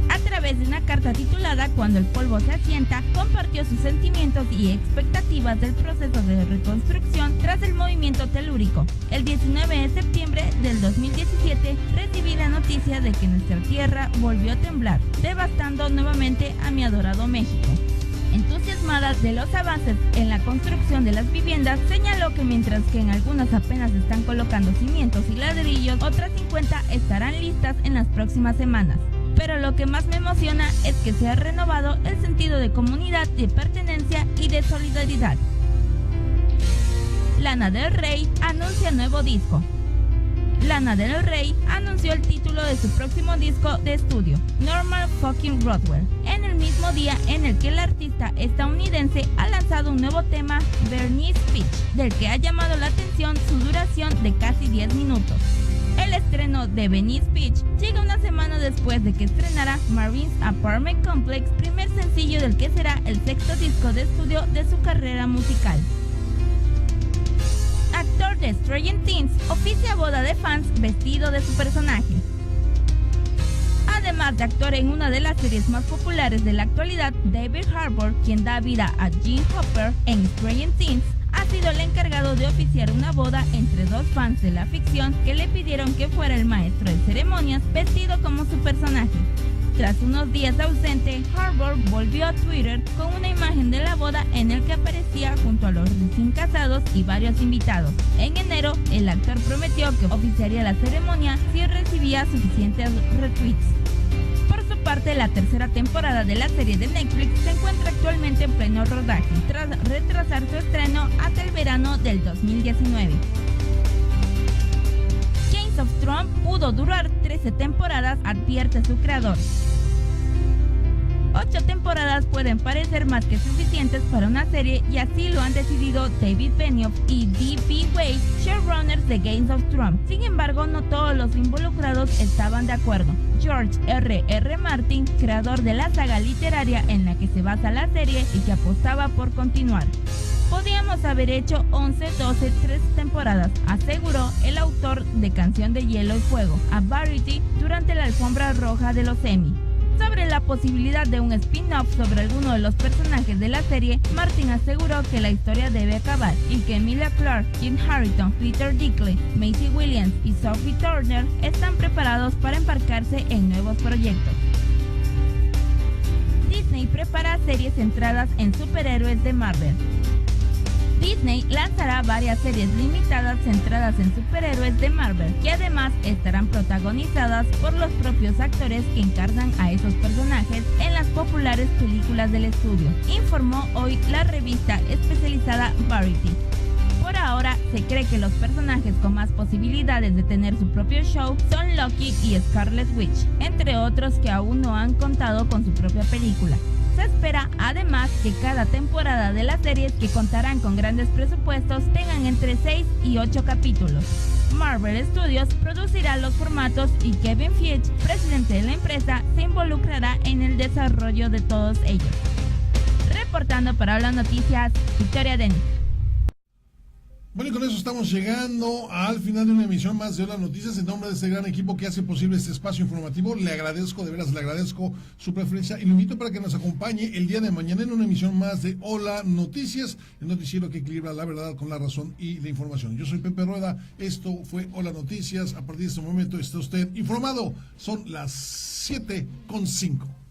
A través de una carta titulada Cuando el polvo se asienta, compartió sus sentimientos y expectativas del proceso de reconstrucción tras el movimiento telúrico. El 19 de septiembre del 2017 recibí la noticia de que nuestra tierra volvió a temblar, devastando nuevamente a mi adorado México. Entusiasmada de los avances en la construcción de las viviendas, señaló que mientras que en algunas apenas están colocando cimientos y ladrillos, otras 50 estarán listas en las próximas semanas. Pero lo que más me emociona es que se ha renovado el sentido de comunidad, de pertenencia y de solidaridad. Lana del Rey anuncia nuevo disco. Lana del Rey anunció el título de su próximo disco de estudio, Normal Fucking Rockwell, en el mismo día en el que el artista estadounidense ha lanzado un nuevo tema, Bernie's Speech, del que ha llamado la atención su duración de casi 10 minutos. El estreno de Bernie's Speech llega una semana después de que estrenara Marines Apartment Complex, primer sencillo del que será el sexto disco de estudio de su carrera musical. Actor de Stranger Things oficia boda de fans vestido de su personaje. Además de actor en una de las series más populares de la actualidad, David Harbour, quien da vida a Gene Hopper en Stranger Things, ha sido el encargado de oficiar una boda entre dos fans de la ficción que le pidieron que fuera el maestro de ceremonias vestido como su personaje. Tras unos días ausente, Harbour volvió a Twitter con una imagen de la boda en el que aparecía junto a los recién casados y varios invitados. En enero, el actor prometió que oficiaría la ceremonia si recibía suficientes retweets. Por su parte, la tercera temporada de la serie de Netflix se encuentra actualmente en pleno rodaje, tras retrasar su estreno hasta el verano del 2019. Game of Thrones pudo durar 13 temporadas, advierte su creador. 8 temporadas pueden parecer más que suficientes para una serie y así lo han decidido David Benioff y D.B. Weiss, showrunners de Game of Thrones. Sin embargo, no todos los involucrados estaban de acuerdo. George R.R. Martin, creador de la saga literaria en la que se basa la serie y que apostaba por continuar. Podíamos haber hecho 11, 12, 13 temporadas, aseguró el autor de Canción de Hielo y Fuego a Variety durante la alfombra roja de los Emmy. Sobre la posibilidad de un spin-off sobre alguno de los personajes de la serie, Martin aseguró que la historia debe acabar y que Emilia Clarke, Jim Harrington, Peter Dinklage, Maisie Williams y Sophie Turner están preparados para embarcarse en nuevos proyectos. Disney prepara series centradas en superhéroes de Marvel. Disney lanzará varias series limitadas centradas en superhéroes de Marvel, que además estarán protagonizadas por los propios actores que encarnan a esos personajes en las populares películas del estudio, informó hoy la revista especializada Variety. Por ahora, se cree que los personajes con más posibilidades de tener su propio show son Loki y Scarlet Witch, entre otros que aún no han contado con su propia película. Se espera además que cada temporada de las series que contarán con grandes presupuestos tengan entre 6 y 8 capítulos. Marvel Studios producirá los formatos y Kevin Feige, presidente de la empresa, se involucrará en el desarrollo de todos ellos. Reportando para Hola Noticias, Victoria Denis. Bueno, y con eso estamos llegando al final de una emisión más de Hola Noticias. En nombre de este gran equipo que hace posible este espacio informativo, le agradezco, de veras le agradezco su preferencia y lo invito para que nos acompañe el día de mañana en una emisión más de Hola Noticias, el noticiero que equilibra la verdad con la razón y la información. Yo soy Pepe Rueda, esto fue Hola Noticias. A partir de este momento está usted informado. Son las 7:05.